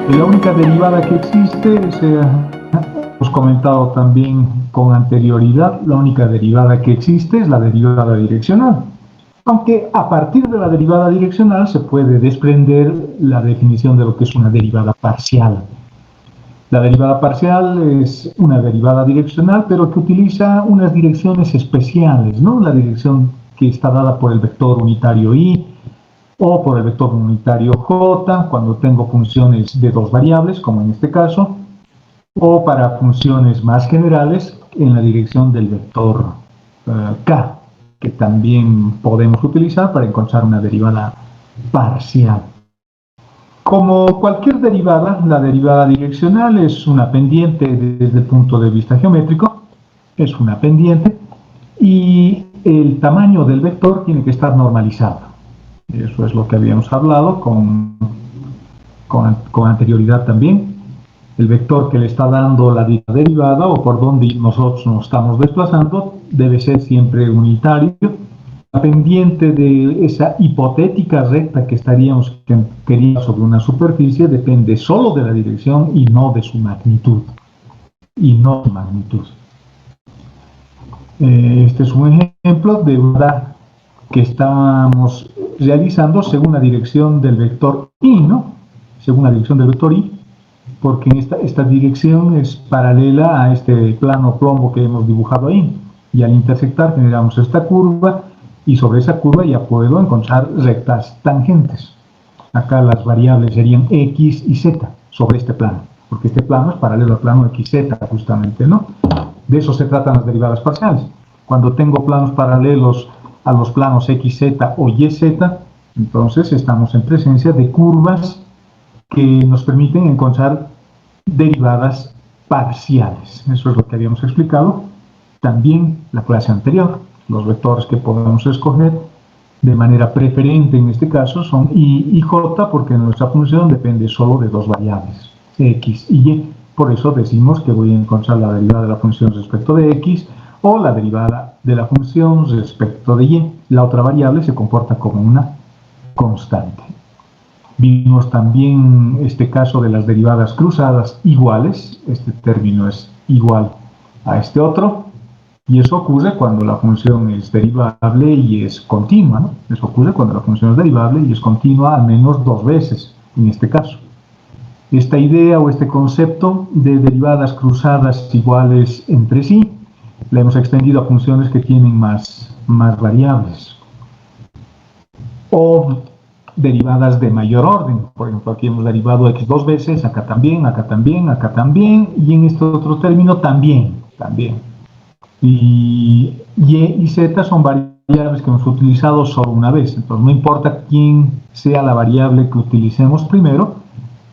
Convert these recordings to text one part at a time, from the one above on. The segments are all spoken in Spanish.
La única derivada que existe es, hemos comentado también con anterioridad, la única derivada que existe es la derivada direccional. Aunque a partir de la derivada direccional se puede desprender la definición de lo que es una derivada parcial. La derivada parcial es una derivada direccional, pero que utiliza unas direcciones especiales, ¿no? La dirección que está dada por el vector unitario i, o por el vector unitario j, cuando tengo funciones de dos variables, como en este caso, o para funciones más generales en la dirección del vector k, que también podemos utilizar para encontrar una derivada parcial. Como cualquier derivada, la derivada direccional es una pendiente desde el punto de vista geométrico, es una pendiente, y el tamaño del vector tiene que estar normalizado. Eso es lo que habíamos hablado con anterioridad también. El vector que le está dando la derivada o por donde nosotros nos estamos desplazando debe ser siempre unitario. La pendiente de esa hipotética recta que estaríamos queriendo sobre una superficie depende solo de la dirección y no de su magnitud. Este es un ejemplo de una que estamos realizando según la dirección del vector i, ¿no? Según la dirección del vector i, porque esta dirección es paralela a este plano plombo que hemos dibujado ahí. Y al intersectar generamos esta curva, y sobre esa curva ya puedo encontrar rectas tangentes. Acá las variables serían x y z sobre este plano, porque este plano es paralelo al plano xz justamente, ¿no? De eso se tratan las derivadas parciales. Cuando tengo planos paralelos a los planos xz o yz, entonces estamos en presencia de curvas que nos permiten encontrar derivadas parciales. Eso es lo que habíamos explicado también la clase anterior. Los vectores que podemos escoger de manera preferente en este caso son i y j, porque nuestra función depende solo de dos variables, x y y. Por eso decimos que voy a encontrar la derivada de la función respecto de x o la derivada de la función respecto de y. La otra variable se comporta como una constante. Vimos también este caso de las derivadas cruzadas iguales. Este término es igual a este otro. Y eso ocurre cuando la función es derivable y es continua, ¿no? Eso ocurre cuando la función es derivable y es continua al menos dos veces, en este caso. Esta idea o este concepto de derivadas cruzadas iguales entre sí, la hemos extendido a funciones que tienen más variables. O derivadas de mayor orden. Por ejemplo, aquí hemos derivado x dos veces, acá también, acá también, acá también, y en este otro término también. Y y y z son variables que hemos utilizado solo una vez. Entonces, no importa quién sea la variable que utilicemos primero,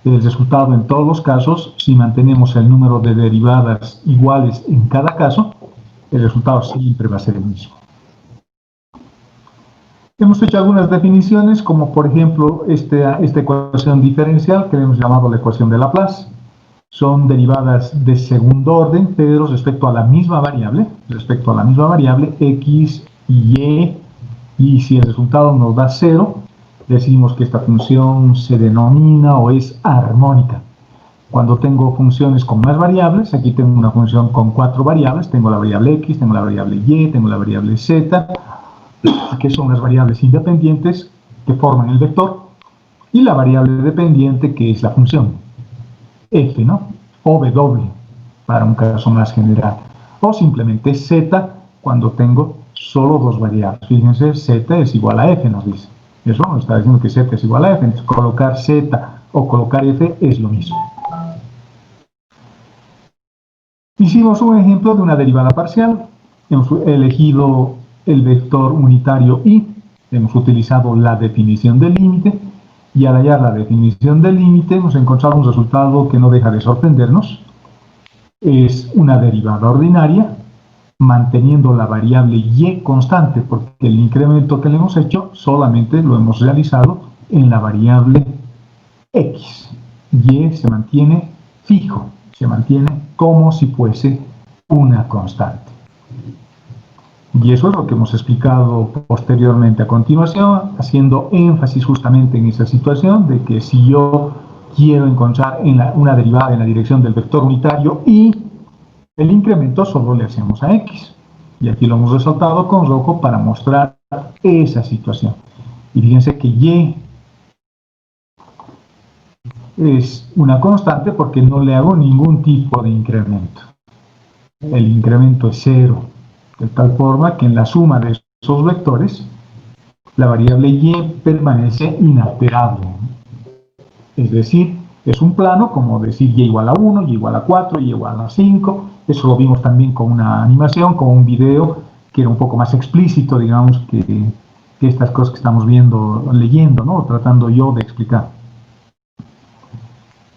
el resultado en todos los casos, si mantenemos el número de derivadas iguales en cada caso, el resultado siempre va a ser el mismo. Hemos hecho algunas definiciones, como por ejemplo esta ecuación diferencial que hemos llamado la ecuación de Laplace. Son derivadas de segundo orden, pero respecto a la misma variable x y y si el resultado nos da 0, decimos que esta función se denomina o es armónica. Cuando tengo funciones con más variables, aquí tengo una función con 4 variables, tengo la variable x, tengo la variable y, tengo la variable z, que son las variables independientes que forman el vector, y la variable dependiente que es la función f, ¿no? O w, para un caso más general. O simplemente z cuando tengo solo dos variables. Fíjense, z es igual a f, nos dice. Eso nos está diciendo que z es igual a f, entonces colocar z o colocar f es lo mismo. Hicimos un ejemplo de una derivada parcial. Hemos elegido el vector unitario i, hemos utilizado la definición del límite, y al hallar la definición del límite hemos encontrado un resultado que no deja de sorprendernos. Es una derivada ordinaria, manteniendo la variable y constante, porque el incremento que le hemos hecho solamente lo hemos realizado en la variable x. Y se mantiene fijo, se mantiene como si fuese una constante. Y eso es lo que hemos explicado posteriormente a continuación, haciendo énfasis justamente en esa situación de que si yo quiero encontrar una derivada en la dirección del vector unitario y el incremento solo le hacemos a x. Y aquí lo hemos resaltado con rojo para mostrar esa situación. Y fíjense que y es una constante porque no le hago ningún tipo de incremento. El incremento es 0, de tal forma que en la suma de esos vectores, la variable y permanece inalterable. Es decir, es un plano como decir y igual a 1, y igual a 4, y igual a 5. Eso lo vimos también con una animación, con un video que era un poco más explícito, digamos, que estas cosas que estamos viendo, leyendo, ¿no? Tratando yo de explicar.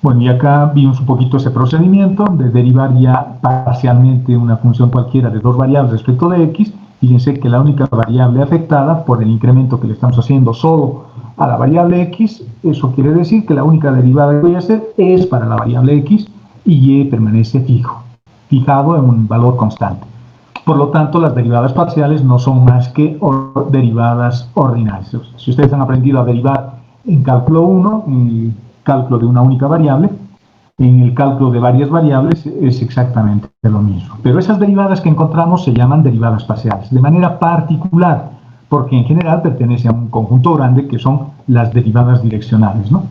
Bueno, y acá vimos un poquito ese procedimiento de derivar ya parcialmente una función cualquiera de dos variables respecto de x. Fíjense que la única variable afectada por el incremento que le estamos haciendo solo a la variable x, eso quiere decir que la única derivada que voy a hacer es para la variable x y y permanece fijado en un valor constante. Por lo tanto, las derivadas parciales no son más que derivadas ordinales. Si ustedes han aprendido a derivar en cálculo 1, en cálculo de una única variable, en el cálculo de varias variables es exactamente lo mismo. Pero esas derivadas que encontramos se llaman derivadas parciales, de manera particular, porque en general pertenece a un conjunto grande que son las derivadas direccionales, ¿no?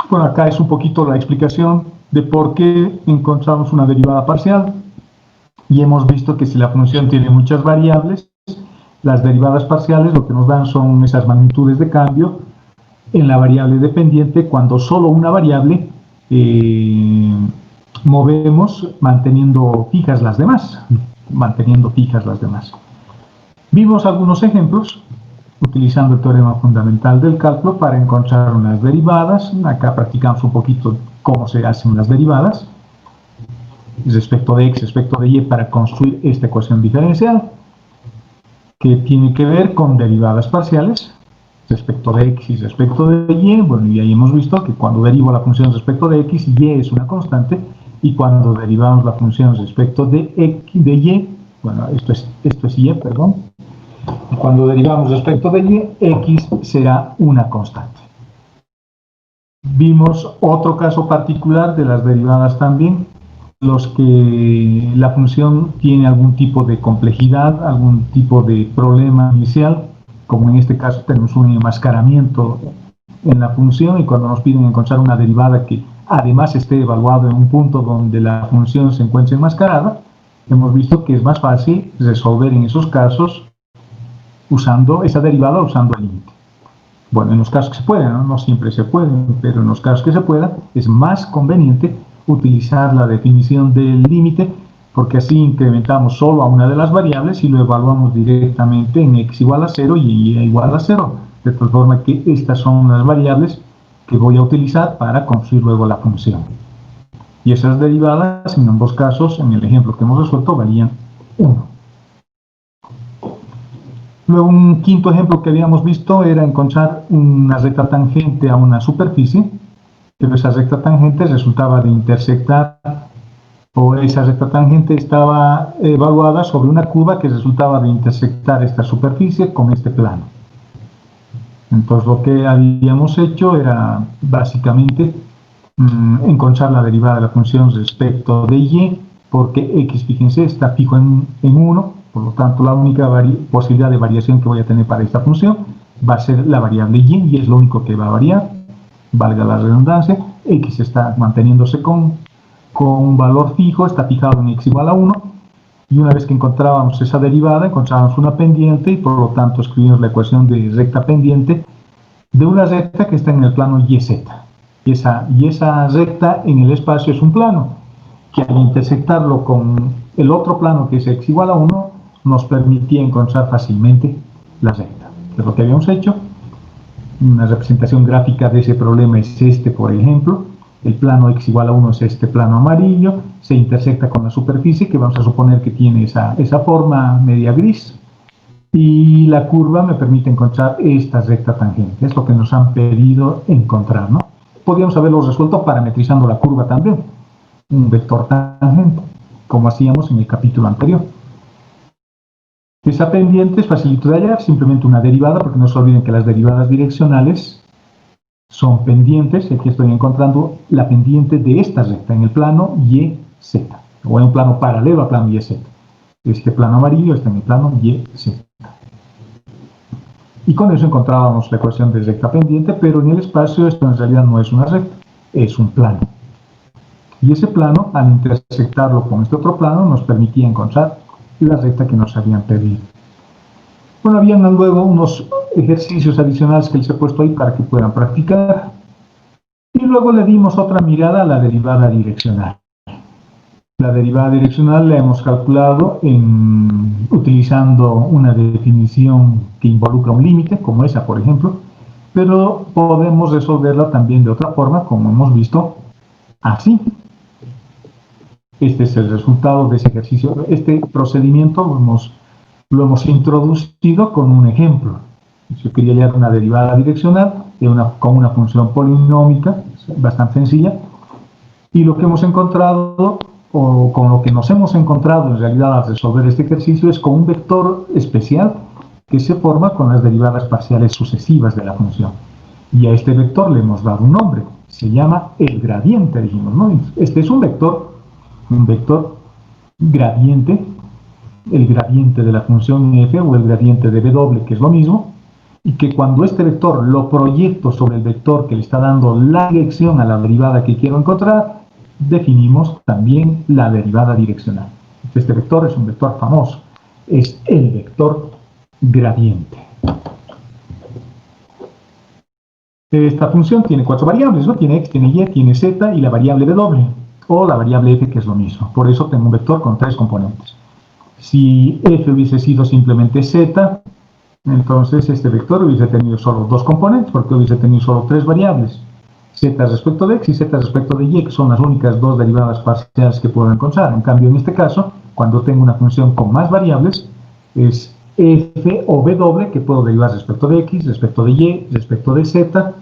Bueno, acá es un poquito la explicación de por qué encontramos una derivada parcial. Y hemos visto que si la función tiene muchas variables, las derivadas parciales lo que nos dan son esas magnitudes de cambio en la variable dependiente cuando solo una variable movemos manteniendo fijas las demás. Vimos algunos ejemplos utilizando el teorema fundamental del cálculo para encontrar unas derivadas. Acá practicamos un poquito cómo se hacen las derivadas respecto de x, respecto de y, para construir esta ecuación diferencial que tiene que ver con derivadas parciales respecto de x y respecto de y. Bueno, y ahí hemos visto que cuando derivo la función respecto de x, y es una constante, y cuando derivamos la función respecto de x, de y, bueno, esto es y, perdón, y cuando derivamos respecto de y, x será una constante. Vimos otro caso particular de las derivadas también, los que la función tiene algún tipo de complejidad, algún tipo de problema inicial, como en este caso tenemos un enmascaramiento en la función y cuando nos piden encontrar una derivada que además esté evaluado en un punto donde la función se encuentre enmascarada, hemos visto que es más fácil resolver en esos casos usando esa derivada, usando el límite. Bueno, en los casos que se pueden, no siempre se pueden, pero en los casos que se puedan es más conveniente utilizar la definición del límite, porque así incrementamos solo a una de las variables y lo evaluamos directamente en x igual a 0 y y igual a 0, de tal forma que estas son las variables que voy a utilizar para construir luego la función. Y esas derivadas en ambos casos, en el ejemplo que hemos resuelto, valían 1. Luego un quinto ejemplo que habíamos visto era encontrar una recta tangente a una superficie, pero esa recta tangente resultaba de intersectar, o esa recta tangente estaba evaluada sobre una curva que resultaba de intersectar esta superficie con este plano. Entonces lo que habíamos hecho era básicamente encontrar la derivada de la función respecto de y, porque x, fíjense, está fijo en 1, por lo tanto la única posibilidad de variación que voy a tener para esta función va a ser la variable y es lo único que va a variar, valga la redundancia. X está manteniéndose con un valor fijo, está fijado en x igual a 1, y una vez que encontrábamos esa derivada, encontrábamos una pendiente y por lo tanto escribimos la ecuación de recta pendiente de una recta que está en el plano YZ. Y esa recta en el espacio es un plano que al intersectarlo con el otro plano que es x igual a 1 nos permitía encontrar fácilmente la recta. Es lo que habíamos hecho. Una representación gráfica de ese problema es este, por ejemplo. El plano x igual a 1 es este plano amarillo, se intersecta con la superficie, que vamos a suponer que tiene esa forma media gris, y la curva me permite encontrar esta recta tangente. Es lo que nos han pedido encontrar, ¿no? Podríamos haberlo resuelto parametrizando la curva también, un vector tangente, como hacíamos en el capítulo anterior. Esa pendiente es facilito de hallar, simplemente una derivada, porque no se olviden que las derivadas direccionales son pendientes, y aquí estoy encontrando la pendiente de esta recta en el plano YZ, o en un plano paralelo al plano YZ. Este plano amarillo está en el plano YZ. Y con eso encontrábamos la ecuación de recta pendiente, pero en el espacio esto en realidad no es una recta, es un plano. Y ese plano, al intersectarlo con este otro plano, nos permitía encontrar la recta que nos habían pedido. Bueno, habían luego unos ejercicios adicionales que les he puesto ahí para que puedan practicar. Y luego le dimos otra mirada a la derivada direccional. La derivada direccional la hemos calculado utilizando una definición que involucra un límite, como esa, por ejemplo, pero podemos resolverla también de otra forma, como hemos visto, así. Este es el resultado de ese ejercicio. Este procedimiento lo hemos introducido con un ejemplo. Yo quería hallar una derivada direccional con una función polinómica, bastante sencilla, y lo que hemos encontrado, o con lo que nos hemos encontrado en realidad al resolver este ejercicio, es con un vector especial que se forma con las derivadas parciales sucesivas de la función. Y a este vector le hemos dado un nombre, se llama el gradiente, dijimos, ¿no? Este es un vector gradiente, el gradiente de la función f o el gradiente de w, que es lo mismo, y que cuando este vector lo proyecto sobre el vector que le está dando la dirección a la derivada que quiero encontrar, definimos también la derivada direccional. Este vector es un vector famoso, es el vector gradiente. Esta función tiene 4 variables, ¿no? Tiene x, tiene y, tiene z y la variable w, o la variable f, que es lo mismo. Por eso tengo un vector con 3 componentes. Si f hubiese sido simplemente z, entonces este vector hubiese tenido solo 2 componentes, porque hubiese tenido solo 3 variables. Z respecto de x y z respecto de y, que son las únicas 2 derivadas parciales que puedo encontrar. En cambio, en este caso, cuando tengo una función con más variables, es f o w que puedo derivar respecto de x, respecto de y, respecto de z.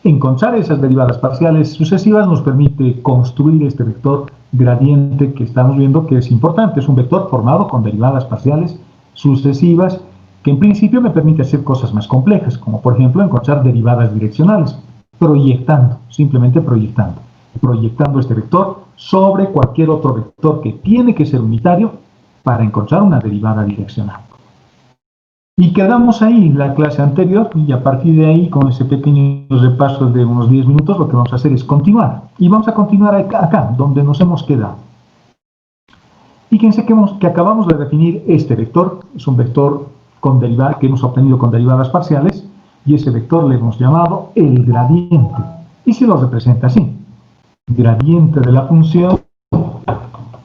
Encontrar esas derivadas parciales sucesivas nos permite construir este vector gradiente que estamos viendo que es importante. Es un vector formado con derivadas parciales sucesivas que en principio me permite hacer cosas más complejas, como por ejemplo encontrar derivadas direccionales, proyectando, simplemente proyectando este vector sobre cualquier otro vector que tiene que ser unitario para encontrar una derivada direccional. Y quedamos ahí en la clase anterior, y a partir de ahí, con ese pequeño repaso de unos 10 minutos, lo que vamos a hacer es continuar. Y vamos a continuar acá, donde nos hemos quedado. Fíjense que acabamos de definir este vector, es un vector con que hemos obtenido con derivadas parciales, y ese vector le hemos llamado el gradiente. Y se lo representa así, gradiente de la función,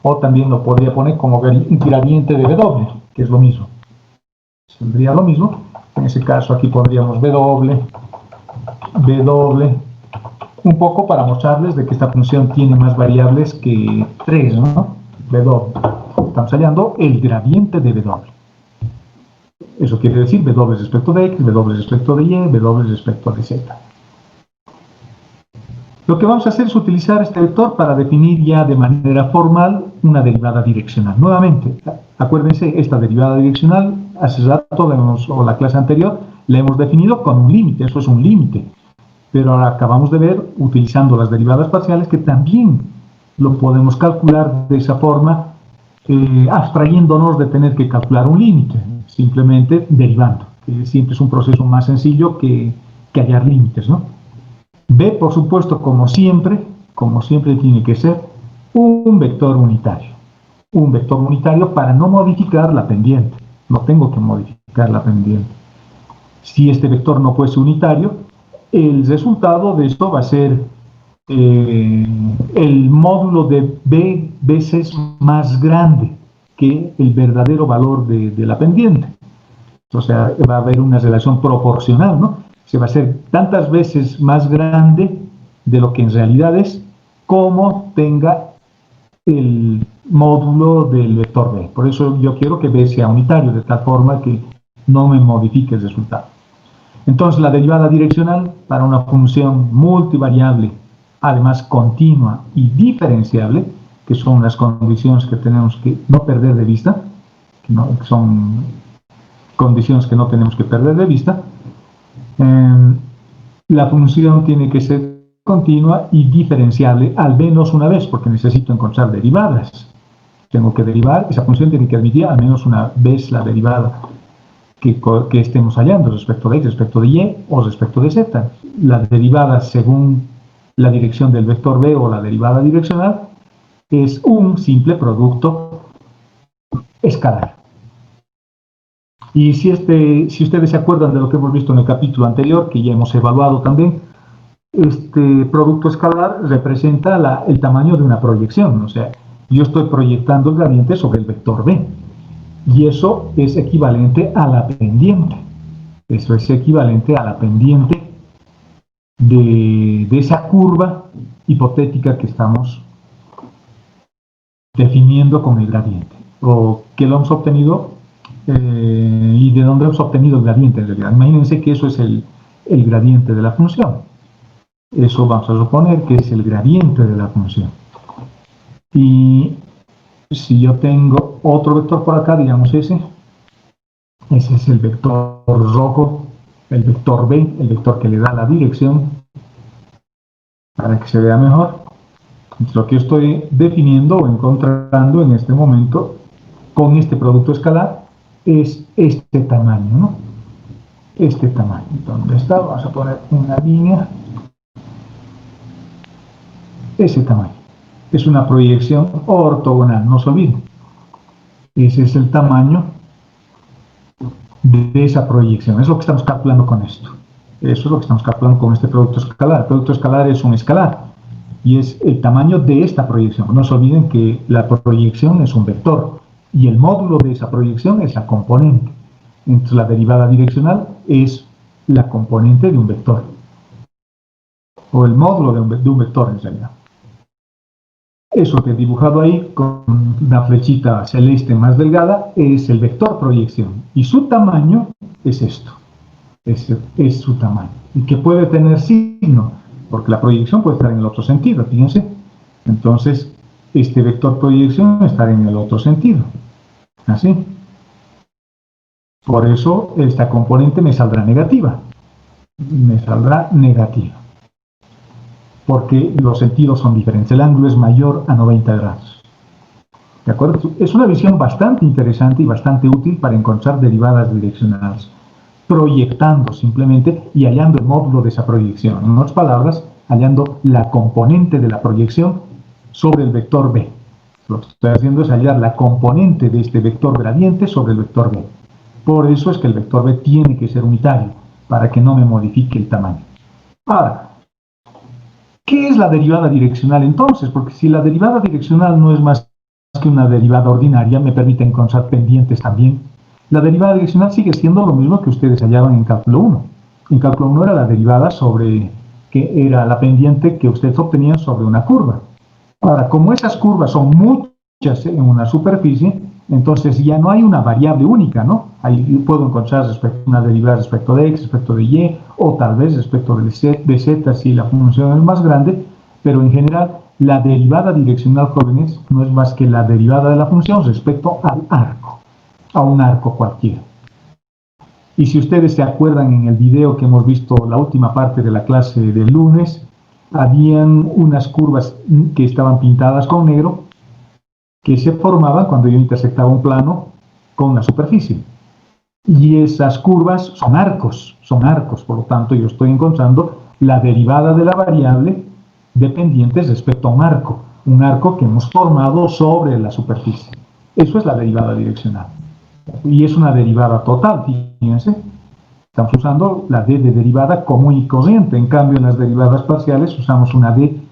o también lo podría poner como gradiente de w, que es lo mismo. Tendría lo mismo, en ese caso aquí pondríamos w, un poco para mostrarles de que esta función tiene más variables que 3, ¿no? W. Estamos hallando el gradiente de w. Eso quiere decir w respecto de x, w respecto de y, w respecto de z. Lo que vamos a hacer es utilizar este vector para definir ya de manera formal una derivada direccional. Nuevamente, acuérdense, esta derivada direccional, hace rato, o la clase anterior, la hemos definido con un límite, eso es un límite. Pero ahora acabamos de ver, utilizando las derivadas parciales, que también lo podemos calcular de esa forma, abstrayéndonos de tener que calcular un límite, simplemente derivando, que siempre es un proceso más sencillo que hallar límites, ¿no? B, por supuesto, como siempre tiene que ser un vector unitario. Un vector unitario para no modificar la pendiente. No tengo que modificar la pendiente. Si este vector no fuese unitario, el resultado de esto va a ser el módulo de B veces más grande que el verdadero valor de la pendiente. O sea, va a haber una relación proporcional, ¿no? Se va a hacer tantas veces más grande de lo que en realidad es, como tenga el módulo del vector B. Por eso yo quiero que B sea unitario, de tal forma que no me modifique el resultado. Entonces, la derivada direccional para una función multivariable, además continua y diferenciable, que son las condiciones que tenemos que no perder de vista, que son condiciones que no tenemos que perder de vista, la función tiene que ser continua y diferenciable al menos una vez, porque necesito encontrar derivadas. Tengo que derivar, esa función tiene que admitir al menos una vez la derivada que estemos hallando respecto de x, respecto de y o respecto de z. La derivada según la dirección del vector b o la derivada direccional es un simple producto escalar. Y si ustedes se acuerdan de lo que hemos visto en el capítulo anterior, que ya hemos evaluado también, este producto escalar representa el tamaño de una proyección. O sea, yo estoy proyectando el gradiente sobre el vector b. Y eso es equivalente a la pendiente. Eso es equivalente a la pendiente de esa curva hipotética que estamos definiendo con el gradiente. O que lo hemos obtenido y de dónde hemos obtenido el gradiente en realidad. Imagínense que eso es el gradiente de la función. Eso vamos a suponer que es el gradiente de la función. Y si yo tengo otro vector por acá, digamos ese es el vector rojo, el vector b, el vector que le da la dirección, para que se vea mejor. Entonces, lo que yo estoy definiendo o encontrando en este momento con este producto escalar es este tamaño, ¿no? Este tamaño. ¿Dónde está? Vamos a poner una línea. Ese tamaño. Es una proyección ortogonal, no se olviden. Ese es el tamaño de esa proyección. Es lo que estamos calculando con esto. Eso es lo que estamos calculando con este producto escalar. El producto escalar es un escalar y es el tamaño de esta proyección. No se olviden que la proyección es un vector y el módulo de esa proyección es la componente. Entonces la derivada direccional es la componente de un vector o el módulo de un vector en realidad. Eso que he dibujado ahí con una flechita celeste más delgada es el vector proyección y su tamaño es esto, es su tamaño y que puede tener signo porque la proyección puede estar en el otro sentido, fíjense. Entonces este vector proyección estará en el otro sentido, así. Por eso esta componente me saldrá negativa, porque los sentidos son diferentes, el ángulo es mayor a 90 grados. ¿De acuerdo? Es una visión bastante interesante y bastante útil para encontrar derivadas direccionales, proyectando simplemente y hallando el módulo de esa proyección. En otras palabras, hallando la componente de la proyección sobre el vector b. Lo que estoy haciendo es hallar la componente de este vector gradiente sobre el vector b. Por eso es que el vector b tiene que ser unitario, para que no me modifique el tamaño. Ahora, ¿qué es la derivada direccional entonces? Porque si la derivada direccional no es más que una derivada ordinaria, me permite encontrar pendientes también. La derivada direccional sigue siendo lo mismo que ustedes hallaban en cálculo 1. En cálculo 1 era la derivada sobre, que era la pendiente que ustedes obtenían sobre una curva. Ahora, como esas curvas son muchas en una superficie, entonces ya no hay una variable única, ¿no? Ahí puedo encontrar una derivada respecto de x, respecto de y, o tal vez respecto de z si la función es más grande, pero en general la derivada direccional, jóvenes, no es más que la derivada de la función respecto al arco, a un arco cualquiera. Y si ustedes se acuerdan en el video que hemos visto, la última parte de la clase del lunes, habían unas curvas que estaban pintadas con negro, que se formaban cuando yo intersectaba un plano con una superficie. Y esas curvas son arcos, por lo tanto yo estoy encontrando la derivada de la variable dependiente respecto a un arco que hemos formado sobre la superficie. Eso es la derivada direccional. Y es una derivada total, fíjense. Estamos usando la d de derivada común y corriente, en cambio en las derivadas parciales usamos una d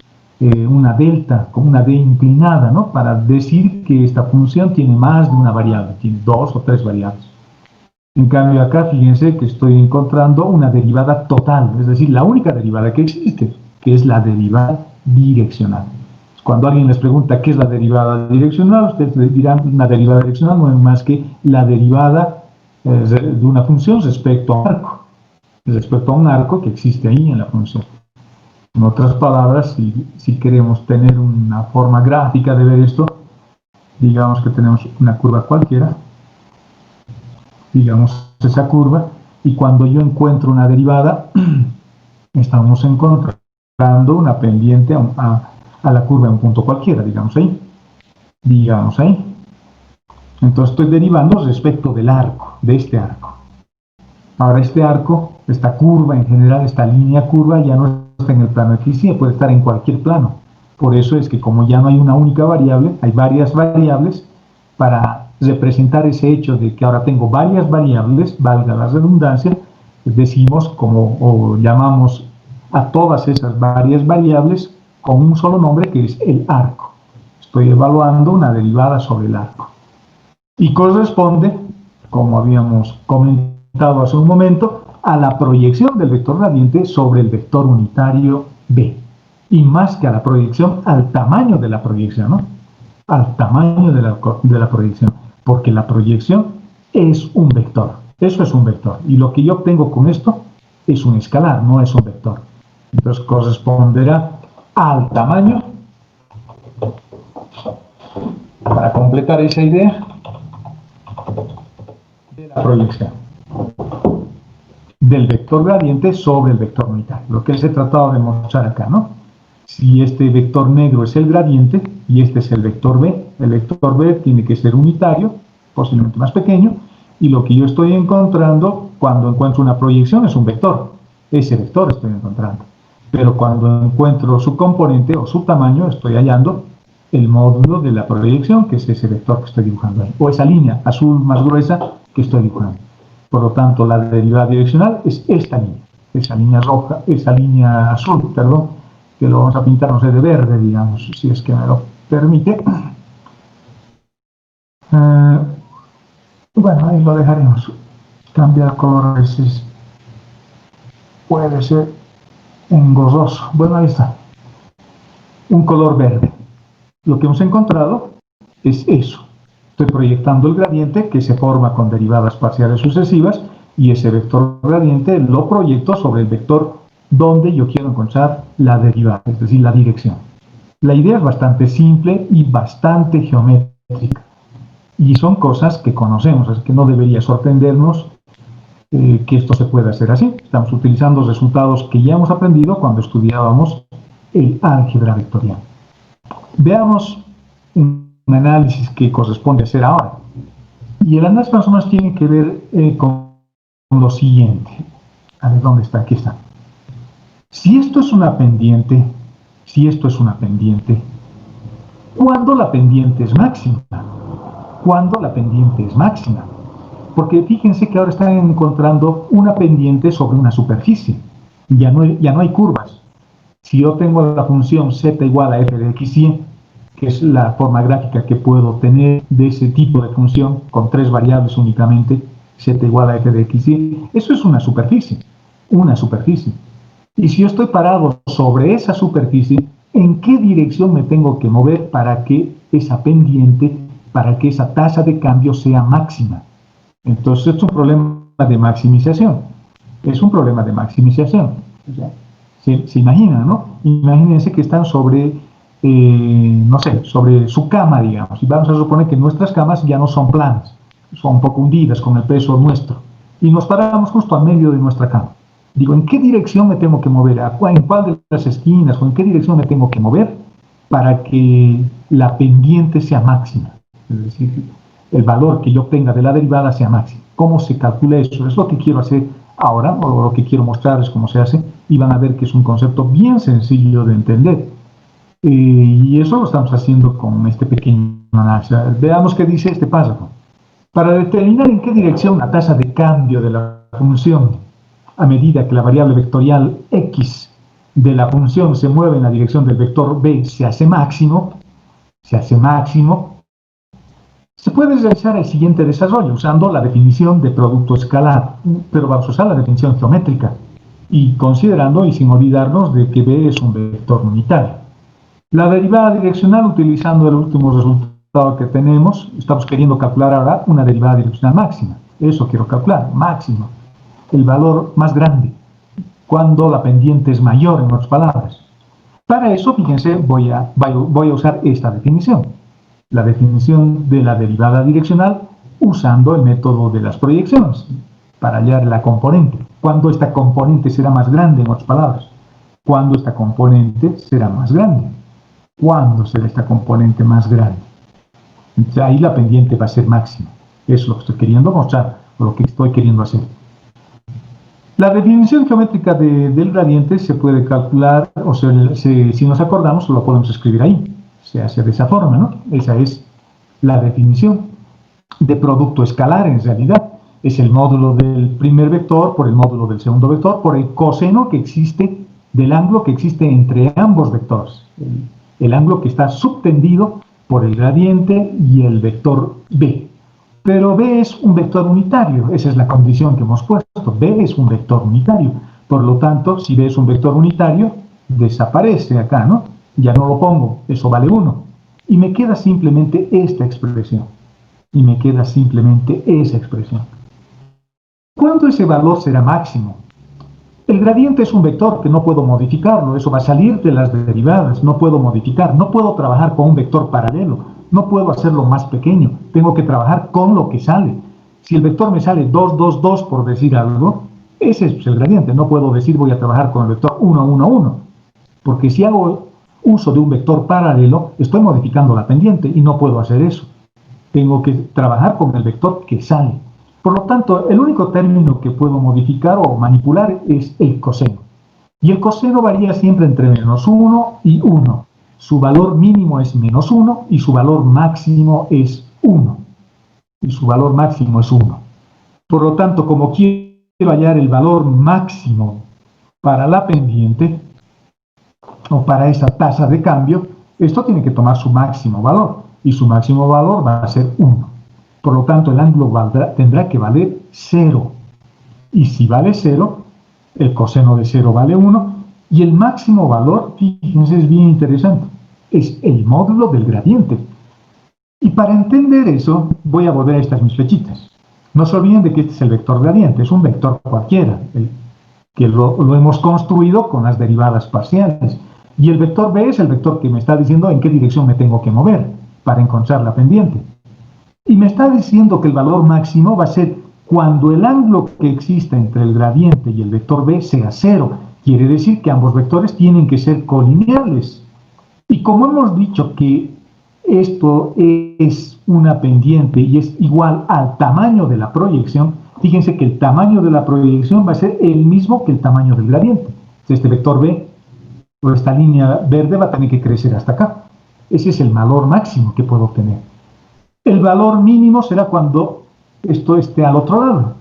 una delta, como una d inclinada, ¿no? Para decir que esta función tiene más de una variable, tiene 2 o 3 variables. En cambio acá, fíjense que estoy encontrando una derivada total, es decir, la única derivada que existe, que es la derivada direccional. Cuando alguien les pregunta qué es la derivada direccional, ustedes les dirán una derivada direccional no es más que la derivada de una función respecto a un arco que existe ahí en la función. En otras palabras, si queremos tener una forma gráfica de ver esto, digamos que tenemos una curva cualquiera, digamos esa curva, y cuando yo encuentro una derivada, Estamos encontrando una pendiente a la curva en un punto cualquiera, digamos ahí. Entonces estoy derivando respecto del arco, de este arco. Ahora este arco, esta curva en general, esta línea curva ya no está en el plano X, puede estar en cualquier plano. Por eso es que como ya no hay una única variable, hay varias variables. Para representar ese hecho de que ahora tengo varias variables, valga la redundancia, decimos o llamamos a todas esas varias variables con un solo nombre, que es el arco. Estoy evaluando una derivada sobre el arco. Y corresponde, como habíamos comentado hace un momento, a la proyección del vector gradiente sobre el vector unitario B. Y más que a la proyección, al tamaño de la proyección, ¿no? Al tamaño de la proyección. Porque la proyección es un vector. Eso es un vector. Y lo que yo obtengo con esto es un escalar, no es un vector. Entonces corresponderá al tamaño, para completar esa idea, de la proyección del vector gradiente sobre el vector unitario. Lo que les he tratado de mostrar acá, ¿no? Si este vector negro es el gradiente y este es el vector B tiene que ser unitario, posiblemente más pequeño, y lo que yo estoy encontrando cuando encuentro una proyección es un vector. Ese vector estoy encontrando. Pero cuando encuentro su componente o su tamaño, estoy hallando el módulo de la proyección, que es ese vector que estoy dibujando ahí, o esa línea azul más gruesa que estoy dibujando. Por lo tanto, la derivada direccional es esta línea, esa línea roja, esa línea azul, perdón, que lo vamos a pintar, no sé, de verde, digamos, si es que me lo permite. Bueno, ahí lo dejaremos. Cambiar color a veces puede ser engorroso. Bueno, ahí está. Un color verde. Lo que hemos encontrado es eso. Estoy proyectando el gradiente que se forma con derivadas parciales sucesivas y ese vector gradiente lo proyecto sobre el vector donde yo quiero encontrar la derivada, es decir, la dirección. La idea es bastante simple y bastante geométrica. Y son cosas que conocemos, así que no debería sorprendernos que esto se pueda hacer así. Estamos utilizando resultados que ya hemos aprendido cuando estudiábamos el álgebra vectorial. Veamos un análisis que corresponde hacer ahora. Y el análisis más o menos tiene que ver con lo siguiente. A ver, ¿dónde está? Aquí está. Si esto es una pendiente, ¿cuándo la pendiente es máxima? ¿Cuándo la pendiente es máxima? Porque fíjense que ahora están encontrando una pendiente sobre una superficie. Ya no hay curvas. Si yo tengo la función z igual a f de x100, que es la forma gráfica que puedo tener de ese tipo de función, con tres variables únicamente, z igual a f de x100, eso es una superficie. Y si yo estoy parado sobre esa superficie, ¿en qué dirección me tengo que mover para que esa pendiente, para que esa tasa de cambio sea máxima? Entonces es un problema de maximización. O sea, se imaginan, ¿no? Imagínense que están sobre, no sé, sobre su cama, digamos. Y vamos a suponer que nuestras camas ya no son planas, son un poco hundidas con el peso nuestro. Y nos paramos justo a medio de nuestra cama. Digo, ¿en qué dirección me tengo que mover? ¿En cuál de las esquinas? ¿O en qué dirección me tengo que mover para que la pendiente sea máxima? Es decir, el valor que yo obtenga de la derivada sea máximo. ¿Cómo se calcula eso? Es lo que quiero hacer ahora, o lo que quiero mostrarles cómo se hace, y van a ver que es un concepto bien sencillo de entender. Y eso lo estamos haciendo con este pequeño análisis. Veamos qué dice este párrafo. Para determinar en qué dirección la tasa de cambio de la función a medida que la variable vectorial x de la función se mueve en la dirección del vector b se hace máximo, se puede realizar el siguiente desarrollo usando la definición de producto escalar, pero vamos a usar la definición geométrica y considerando y sin olvidarnos de que b es un vector unitario. La derivada direccional, utilizando el último resultado que tenemos, estamos queriendo calcular ahora una derivada direccional máxima. Eso quiero calcular, máximo. El valor más grande, cuando la pendiente es mayor, en otras palabras. Para eso, fíjense, voy a usar esta definición. La definición de la derivada direccional usando el método de las proyecciones para hallar la componente. ¿Cuándo esta componente será más grande, en otras palabras? ¿Cuándo esta componente será más grande? ¿Cuándo será esta componente más grande? Entonces, ahí la pendiente va a ser máxima. Eso es lo que estoy queriendo mostrar, o lo que estoy queriendo hacer. La definición geométrica del gradiente se puede calcular, o sea, si nos acordamos, lo podemos escribir ahí. Se hace de esa forma, ¿no? Esa es la definición de producto escalar, en realidad. Es el módulo del primer vector por el módulo del segundo vector por el coseno que existe del ángulo que existe entre ambos vectores. El ángulo que está subtendido por el gradiente y el vector b. Pero b es un vector unitario, esa es la condición que hemos puesto. B es un vector unitario. Por lo tanto, si b es un vector unitario, desaparece acá, ¿no? Ya no lo pongo, eso vale 1. Y me queda simplemente esta expresión. Y me queda simplemente esa expresión. ¿Cuándo ese valor será máximo? El gradiente es un vector que no puedo modificarlo, eso va a salir de las derivadas, no puedo modificar, no puedo trabajar con un vector paralelo, no puedo hacerlo más pequeño, tengo que trabajar con lo que sale. Si el vector me sale 2, 2, 2 por decir algo, ese es el gradiente, no puedo decir voy a trabajar con el vector 1, 1, 1, porque si hago uso de un vector paralelo, estoy modificando la pendiente y no puedo hacer eso. Tengo que trabajar con el vector que sale. Por lo tanto, el único término que puedo modificar o manipular es el coseno. Y el coseno varía siempre entre menos 1 y 1. Su valor mínimo es menos 1 y su valor máximo es 1. Y su valor máximo es 1. Por lo tanto, como quiero hallar el valor máximo para la pendiente, o para esa tasa de cambio, esto tiene que tomar su máximo valor. Y su máximo valor va a ser 1. Por lo tanto, el ángulo tendrá que valer 0. Y si vale 0, el coseno de 0 vale 1. Y el máximo valor, fíjense, es bien interesante, es el módulo del gradiente. Y para entender eso, voy a volver a estas mis flechitas. No se olviden de que este es el vector gradiente, es un vector cualquiera, que lo hemos construido con las derivadas parciales. Y el vector b es el vector que me está diciendo en qué dirección me tengo que mover para encontrar la pendiente. Y me está diciendo que el valor máximo va a ser cuando el ángulo que exista entre el gradiente y el vector b sea 0. Quiere decir que ambos vectores tienen que ser colineales. Y como hemos dicho que esto es una pendiente y es igual al tamaño de la proyección, fíjense que el tamaño de la proyección va a ser el mismo que el tamaño del gradiente. Este vector b, o esta línea verde, va a tener que crecer hasta acá. Ese es el valor máximo que puedo obtener. El valor mínimo será cuando esto esté al otro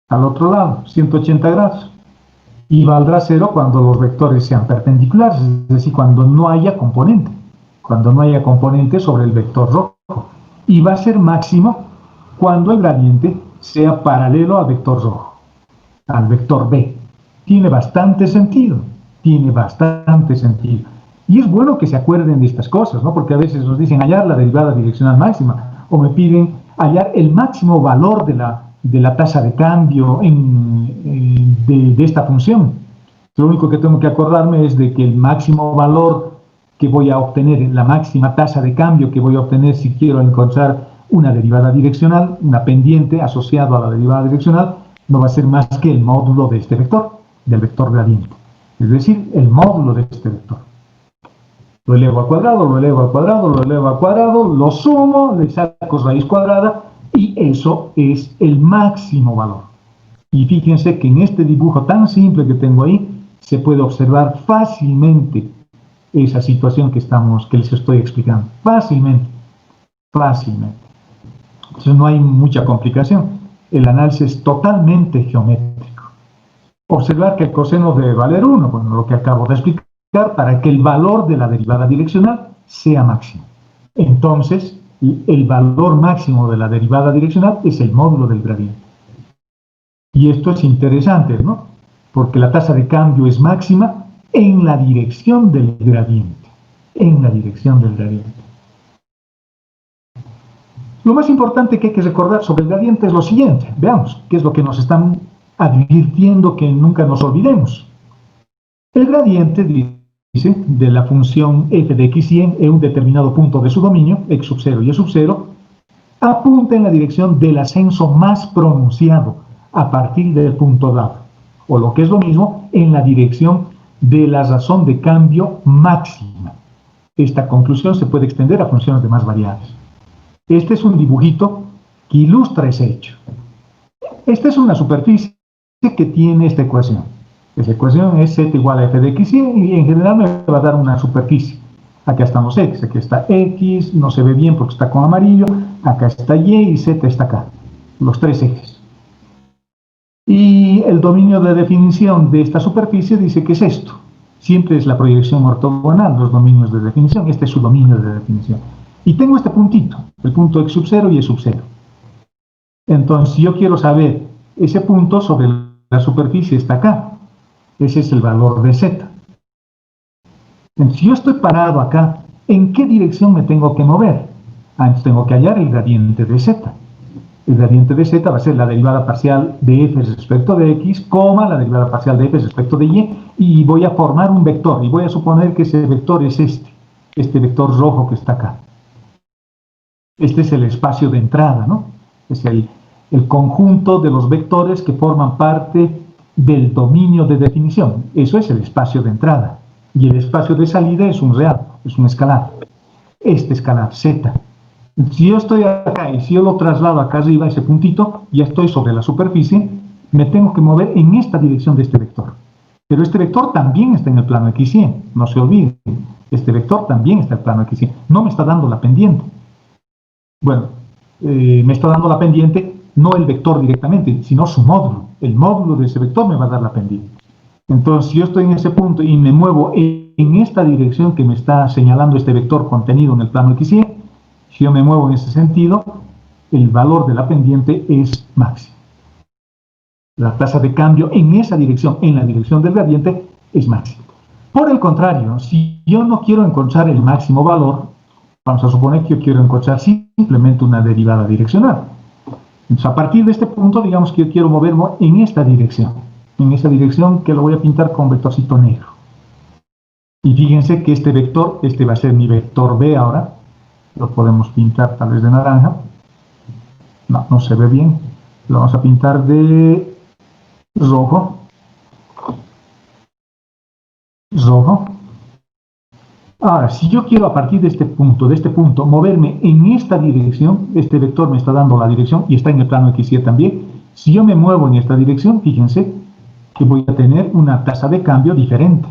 lado, 180 grados. Y valdrá 0 cuando los vectores sean perpendiculares, es decir, cuando no haya componente. Cuando no haya componente sobre el vector rojo. Y va a ser máximo cuando el gradiente sea paralelo al vector rojo, al vector b. Tiene bastante sentido, Y es bueno que se acuerden de estas cosas, ¿no? Porque a veces nos dicen hallar la derivada direccional máxima, o me piden hallar el máximo valor de la tasa de cambio de esta función. Lo único que tengo que acordarme es de que el máximo valor que voy a obtener, la máxima tasa de cambio que voy a obtener si quiero encontrar una derivada direccional, una pendiente asociada a la derivada direccional, no va a ser más que el módulo de este vector, del vector gradiente. Es decir, el módulo de este vector. Lo elevo al cuadrado, lo elevo al cuadrado, lo elevo al cuadrado, lo sumo, le saco raíz cuadrada y eso es el máximo valor. Y fíjense que en este dibujo tan simple que tengo ahí se puede observar fácilmente esa situación que les estoy explicando. Fácilmente. Entonces no hay mucha complicación. El análisis es totalmente geométrico. Observar que el coseno debe valer 1, bueno, lo que acabo de explicar, para que el valor de la derivada direccional sea máximo. Entonces, el valor máximo de la derivada direccional es el módulo del gradiente. Y esto es interesante, ¿no? Porque la tasa de cambio es máxima en la dirección del gradiente. Lo más importante que hay que recordar sobre el gradiente es lo siguiente. Veamos qué es lo que nos están advirtiendo que nunca nos olvidemos. El gradiente dice de la función f de x y en un determinado punto de su dominio, x sub 0 y y sub 0, apunta en la dirección del ascenso más pronunciado a partir del punto dado. o lo que es lo mismo, en la dirección de la razón de cambio máxima. Esta conclusión se puede extender a funciones de más variables. Este es un dibujito que ilustra ese hecho. Esta es una superficie que tiene esta ecuación. Esa ecuación es z igual a f de x y en general me va a dar una superficie. Acá están los x, aquí está x, no se ve bien porque está con amarillo, acá está y z está acá, los tres ejes. Y el dominio de definición de esta superficie dice que es esto. Siempre es la proyección ortogonal, los dominios de definición, este es su dominio de definición. Y tengo este puntito, el punto x sub 0 y y sub 0. Entonces, si yo quiero saber ese punto sobre la superficie está acá. Ese es el valor de z. Entonces, si yo estoy parado acá, ¿en qué dirección me tengo que mover? Entonces tengo que hallar el gradiente de z. El gradiente de z va a ser la derivada parcial de f respecto de x, coma la derivada parcial de f respecto de y voy a formar un vector, y voy a suponer que ese vector es este vector rojo que está acá. Este es el espacio de entrada, ¿no? Es el conjunto de los vectores que forman parte del dominio de definición. Eso es el espacio de entrada. Y el espacio de salida es un real, es un escalar. Este escalar, z. Si yo estoy acá y si yo lo traslado acá arriba, ese puntito, ya estoy sobre la superficie, me tengo que mover en esta dirección de este vector. Pero este vector también está en el plano x100, no se olviden. Este vector también está en el plano x100. No me está dando la pendiente. Bueno, me está dando la pendiente no el vector directamente, sino su módulo. El módulo de ese vector me va a dar la pendiente. Entonces, si yo estoy en ese punto y me muevo en esta dirección que me está señalando este vector contenido en el plano x100, si yo me muevo en ese sentido, el valor de la pendiente es máximo. La tasa de cambio en esa dirección, en la dirección del gradiente, es máximo. Por el contrario, si yo no quiero encontrar el máximo valor, vamos a suponer que yo quiero encontrar simplemente una derivada direccional. Entonces, a partir de este punto, digamos que yo quiero moverme en esta dirección que lo voy a pintar con vectorcito negro. Y fíjense que este vector, este va a ser mi vector B ahora, lo podemos pintar tal vez de naranja, no se ve bien, lo vamos a pintar de rojo, Ahora, si yo quiero a partir de este punto, moverme en esta dirección, este vector me está dando la dirección y está en el plano x-y también. Si yo me muevo en esta dirección, fíjense que voy a tener una tasa de cambio diferente.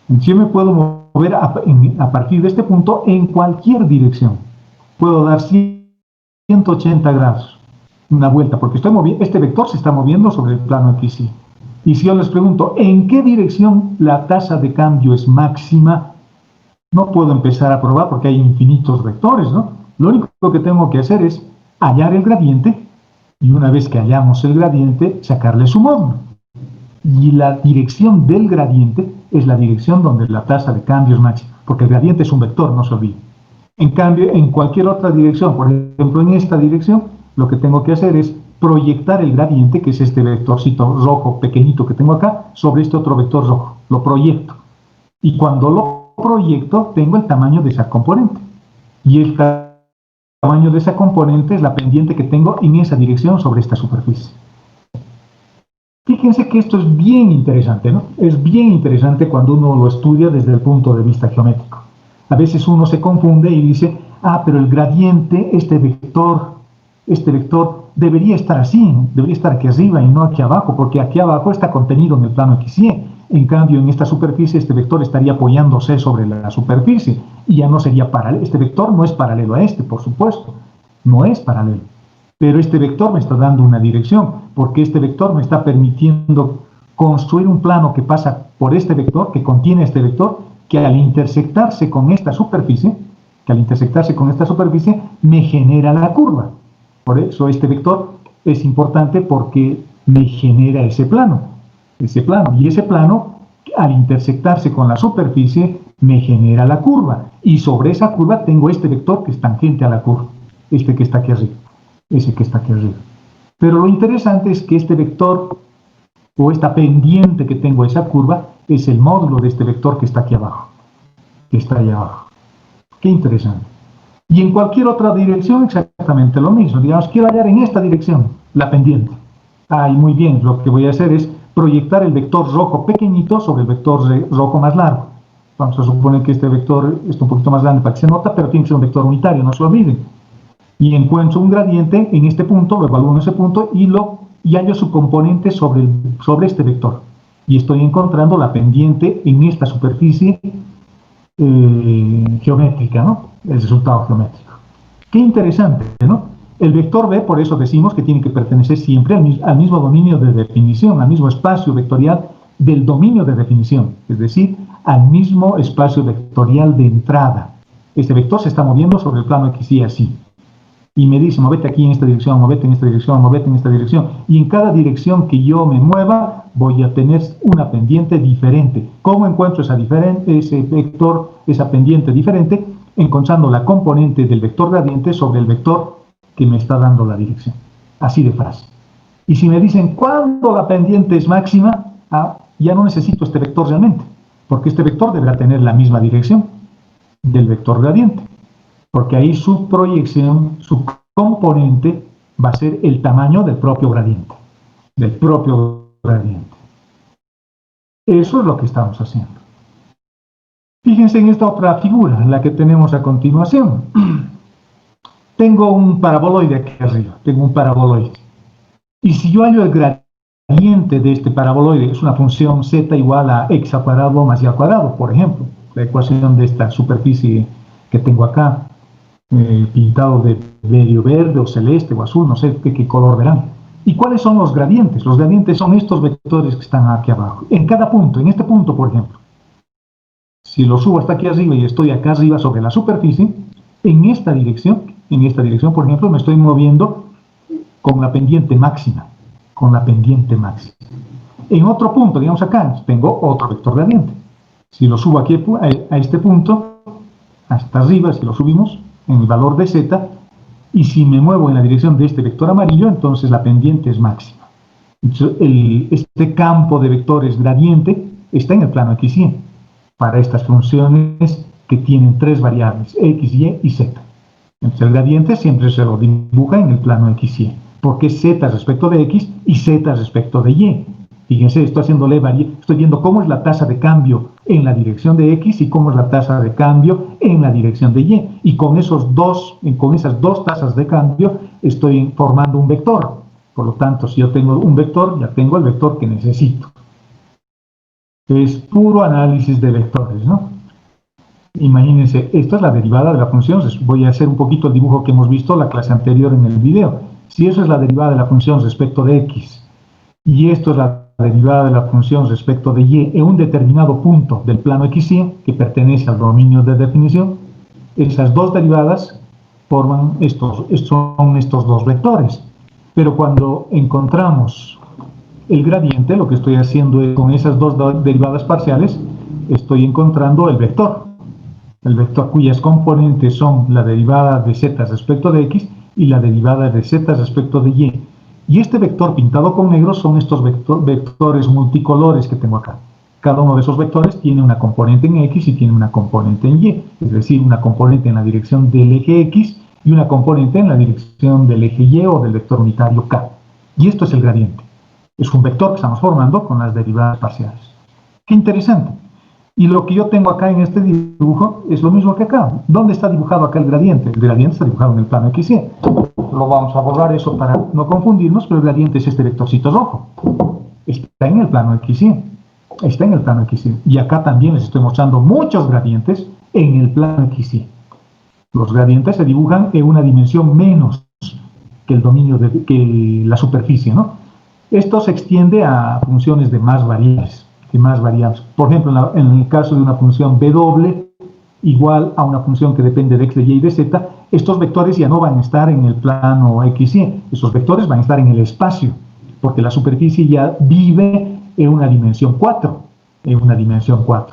Yo me puedo mover a partir de este punto en cualquier dirección. Puedo dar 180 grados, una vuelta, porque este vector se está moviendo sobre el plano x-y. Y si yo les pregunto, ¿en qué dirección la tasa de cambio es máxima? No puedo empezar a probar porque hay infinitos vectores, ¿no? Lo único que tengo que hacer es hallar el gradiente y una vez que hallamos el gradiente, sacarle su módulo. Y la dirección del gradiente es la dirección donde la tasa de cambio es máxima, porque el gradiente es un vector, no se olvide. En cambio, en cualquier otra dirección, por ejemplo en esta dirección, lo que tengo que hacer es proyectar el gradiente, que es este vectorcito rojo pequeñito que tengo acá, sobre este otro vector rojo. Lo proyecto. Y cuando lo proyecto, tengo el tamaño de esa componente. Y el tamaño de esa componente es la pendiente que tengo en esa dirección sobre esta superficie. Fíjense que esto es bien interesante, ¿no? Es bien interesante cuando uno lo estudia desde el punto de vista geométrico. A veces uno se confunde y dice, pero el gradiente, este vector debería estar así, debería estar aquí arriba y no aquí abajo, porque aquí abajo está contenido en el plano x-y. En cambio, en esta superficie, este vector estaría apoyándose sobre la superficie y ya no sería paralelo. Este vector no es paralelo a este, por supuesto, no es paralelo. Pero este vector me está dando una dirección, porque este vector me está permitiendo construir un plano que pasa por este vector, que contiene este vector, que al intersectarse con esta superficie, me genera la curva. Por eso este vector es importante porque me genera ese plano. Y ese plano, al intersectarse con la superficie, me genera la curva. Y sobre esa curva tengo este vector que es tangente a la curva, este que está aquí arriba. Ese que está aquí arriba. Pero lo interesante es que este vector, o esta pendiente que tengo a esa curva, es el módulo de este vector que está aquí abajo, que está ahí abajo. Qué interesante. Y en cualquier otra dirección exactamente lo mismo. Digamos, quiero hallar en esta dirección la pendiente. Y muy bien, lo que voy a hacer es proyectar el vector rojo pequeñito sobre el vector rojo más largo. Vamos a suponer que este vector está un poquito más grande para que se nota, pero tiene que ser un vector unitario, no se olviden. Y encuentro un gradiente en este punto, lo evalúo en ese punto y hallo su componente sobre este vector. Y estoy encontrando la pendiente en esta superficie geométrica, ¿no? El resultado geométrico. Qué interesante, ¿no? El vector B, por eso decimos que tiene que pertenecer siempre al mismo dominio de definición, al mismo espacio vectorial del dominio de definición, es decir, al mismo espacio vectorial de entrada. Este vector se está moviendo sobre el plano X y así. Y me dice, movete aquí en esta dirección, movete en esta dirección, movete en esta dirección. Y en cada dirección que yo me mueva, voy a tener una pendiente diferente. ¿Cómo encuentro ese vector, esa pendiente diferente? Encontrando la componente del vector gradiente sobre el vector que me está dando la dirección. Así de fácil. Y si me dicen, ¿cuándo la pendiente es máxima? Ya no necesito este vector realmente, porque este vector deberá tener la misma dirección del vector gradiente, porque ahí su proyección, su componente, va a ser el tamaño del propio gradiente. Eso es lo que estamos haciendo. Fíjense en esta otra figura, la que tenemos a continuación. Tengo un paraboloide aquí arriba, Y si yo hallo el gradiente de este paraboloide, es una función z igual a x al cuadrado más y al cuadrado, por ejemplo, la ecuación de esta superficie que tengo acá, pintado de medio verde o celeste o azul, no sé qué color verán. ¿Y cuáles son los gradientes? Los gradientes son estos vectores que están aquí abajo. En cada punto, en este punto, por ejemplo, si lo subo hasta aquí arriba y estoy acá arriba sobre la superficie, en esta dirección, por ejemplo, me estoy moviendo con la pendiente máxima. En otro punto, digamos acá, tengo otro vector gradiente. Si lo subo aquí a este punto, hasta arriba, si lo subimos, en el valor de z, y si me muevo en la dirección de este vector amarillo, entonces la pendiente es máxima. Entonces, este campo de vectores gradiente está en el plano XY, para estas funciones que tienen tres variables, x, y y z. Entonces el gradiente siempre se lo dibuja en el plano XY, porque es z respecto de x y z respecto de y. Fíjense, estoy viendo cómo es la tasa de cambio en la dirección de x y cómo es la tasa de cambio en la dirección de y. Y con esas dos tasas de cambio estoy formando un vector. Por lo tanto, si yo tengo un vector, ya tengo el vector que necesito. Es puro análisis de vectores, ¿no? Imagínense, esta es la derivada de la función. Voy a hacer un poquito el dibujo que hemos visto la clase anterior en el video. Si eso es la derivada de la función respecto de x, y esto es la derivada de la función respecto de y en un determinado punto del plano XY, que pertenece al dominio de definición, esas dos derivadas forman son estos dos vectores. Pero cuando encontramos el gradiente, lo que estoy haciendo es, con esas dos derivadas parciales, estoy encontrando el vector cuyas componentes son la derivada de z respecto de x y la derivada de z respecto de y. Y este vector pintado con negro son estos vectores multicolores que tengo acá. Cada uno de esos vectores tiene una componente en x y tiene una componente en y, es decir, una componente en la dirección del eje x y una componente en la dirección del eje y o del vector unitario k. Y esto es el gradiente. Es un vector que estamos formando con las derivadas parciales. ¡Qué interesante! Y lo que yo tengo acá en este dibujo es lo mismo que acá. ¿Dónde está dibujado acá el gradiente? El gradiente está dibujado en el plano XY. Lo vamos a borrar eso para no confundirnos, pero el gradiente es este vectorcito rojo. Está en el plano XY. Y acá también les estoy mostrando muchos gradientes en el plano XY. Los gradientes se dibujan en una dimensión menos que el dominio que la superficie, ¿no? Esto se extiende a funciones de más variables. Por ejemplo, en el caso de una función w igual a una función que depende de x, de y y de z, estos vectores ya no van a estar en el plano XY, esos vectores van a estar en el espacio, porque la superficie ya vive en una dimensión 4,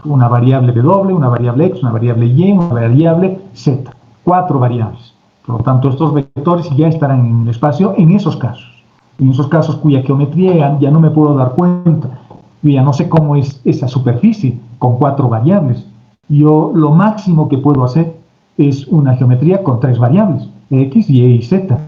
una variable w, una variable x, una variable y, una variable z, 4 variables. Por lo tanto, estos vectores ya estarán en el espacio en esos casos cuya geometría ya no me puedo dar cuenta. Yo ya no sé cómo es esa superficie con 4 variables. Yo lo máximo que puedo hacer es una geometría con 3 variables, x, y y z.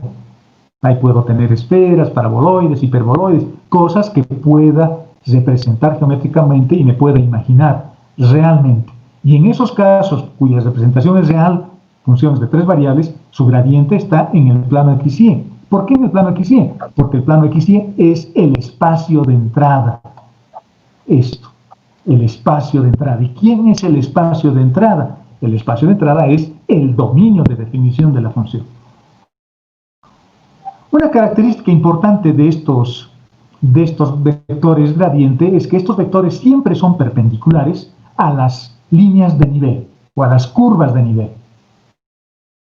Ahí puedo tener esferas, paraboloides, hiperboloides, cosas que pueda representar geométricamente y me pueda imaginar realmente. Y en esos casos cuya representación es real, funciones de 3 variables, su gradiente está en el plano X y Y. ¿Por qué en el plano X y Y? Porque el plano X y Y es el espacio de entrada. Esto, el espacio de entrada. ¿Y quién es el espacio de entrada? El espacio de entrada es el dominio de definición de la función. Una característica importante de estos vectores gradiente es que estos vectores siempre son perpendiculares a las líneas de nivel o a las curvas de nivel.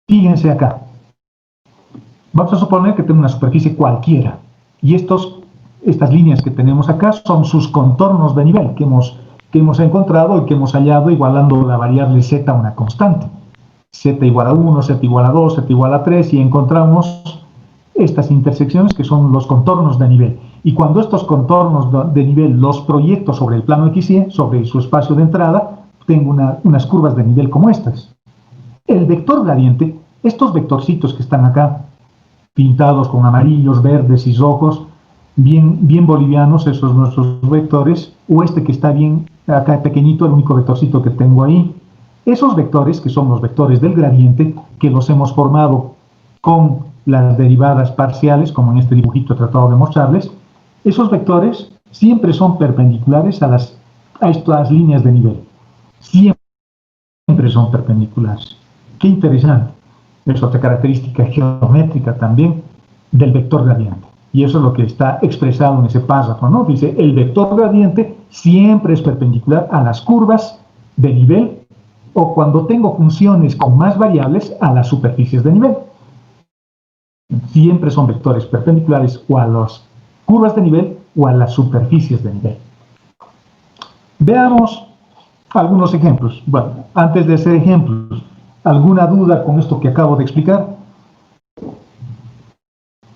Fíjense acá. Vamos a suponer que tengo una superficie cualquiera y estas líneas que tenemos acá son sus contornos de nivel que hemos encontrado y que hemos hallado igualando la variable z a una constante. Z igual a 1, z igual a 2, z igual a 3 y encontramos estas intersecciones que son los contornos de nivel. Y cuando estos contornos de nivel los proyecto sobre el plano XY, sobre su espacio de entrada, tengo unas curvas de nivel como estas. El vector gradiente, estos vectorcitos que están acá, pintados con amarillos, verdes y rojos, bien bolivianos, esos nuestros vectores, o este que está bien acá pequeñito, el único vectorcito que tengo ahí. Esos vectores, que son los vectores del gradiente, que los hemos formado con las derivadas parciales, como en este dibujito he tratado de mostrarles, esos vectores siempre son perpendiculares a estas líneas de nivel. Siempre son perpendiculares. Qué interesante. Es otra característica geométrica también del vector gradiente. Y eso es lo que está expresado en ese párrafo, ¿no? Dice, el vector gradiente siempre es perpendicular a las curvas de nivel o cuando tengo funciones con más variables a las superficies de nivel. Siempre son vectores perpendiculares o a las curvas de nivel o a las superficies de nivel. Veamos algunos ejemplos. Bueno, antes de hacer ejemplos, ¿alguna duda con esto que acabo de explicar?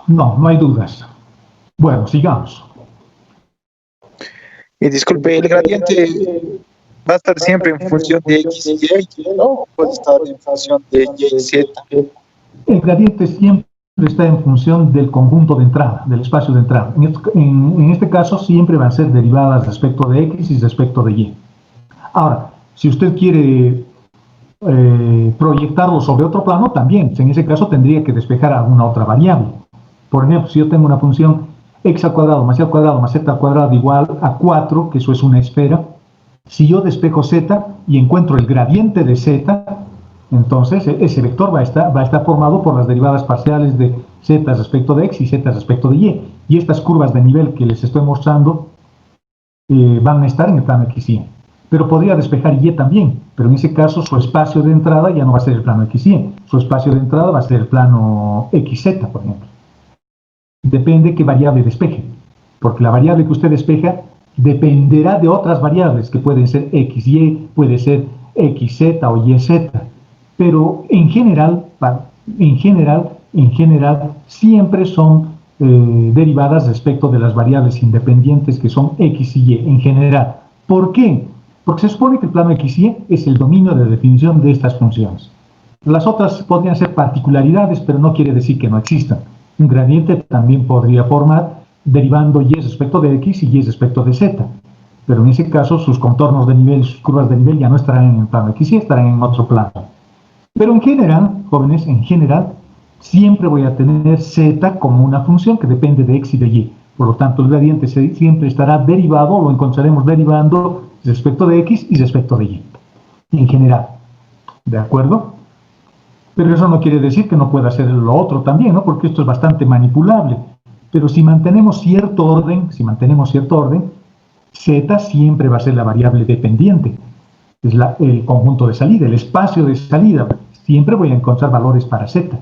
No hay dudas. Bueno, sigamos. Disculpe, ¿el gradiente va a estar siempre en función de X y Y, no? ¿Puede estar en función de Y y Z? El gradiente siempre está en función del conjunto de entrada, del espacio de entrada. En este caso siempre van a ser derivadas respecto de X y respecto de Y. Ahora, si usted quiere proyectarlo sobre otro plano, también. En ese caso tendría que despejar alguna otra variable. Por ejemplo, si yo tengo una función x al cuadrado más y al cuadrado más z al cuadrado igual a 4, que eso es una esfera, si yo despejo z y encuentro el gradiente de z, entonces ese vector va a estar formado por las derivadas parciales de z respecto de x y z respecto de y. Y estas curvas de nivel que les estoy mostrando van a estar en el plano x y y. Pero podría despejar y también, pero en ese caso su espacio de entrada ya no va a ser el plano x y y. Su espacio de entrada va a ser el plano xz, por ejemplo. Depende qué variable despeje, porque la variable que usted despeja dependerá de otras variables que pueden ser xy, puede ser xz o yz, pero en general siempre son derivadas respecto de las variables independientes que son x y y en general. ¿Por qué? Porque se supone que el plano x y y es el dominio de definición de estas funciones. Las otras podrían ser particularidades, pero no quiere decir que no existan. Un gradiente también podría formar derivando y respecto de x y y respecto de z. Pero en ese caso sus contornos de nivel, sus curvas de nivel ya no estarán en el plano x y estarán en otro plano. Pero en general, jóvenes, en general, siempre voy a tener z como una función que depende de x y de y. Por lo tanto, el gradiente siempre estará derivado, lo encontraremos derivando respecto de x y respecto de y. En general. ¿De acuerdo? Pero eso no quiere decir que no pueda ser lo otro también, ¿no? Porque esto es bastante manipulable. Pero si mantenemos cierto orden, z siempre va a ser la variable dependiente. Es el conjunto de salida, el espacio de salida. Siempre voy a encontrar valores para z.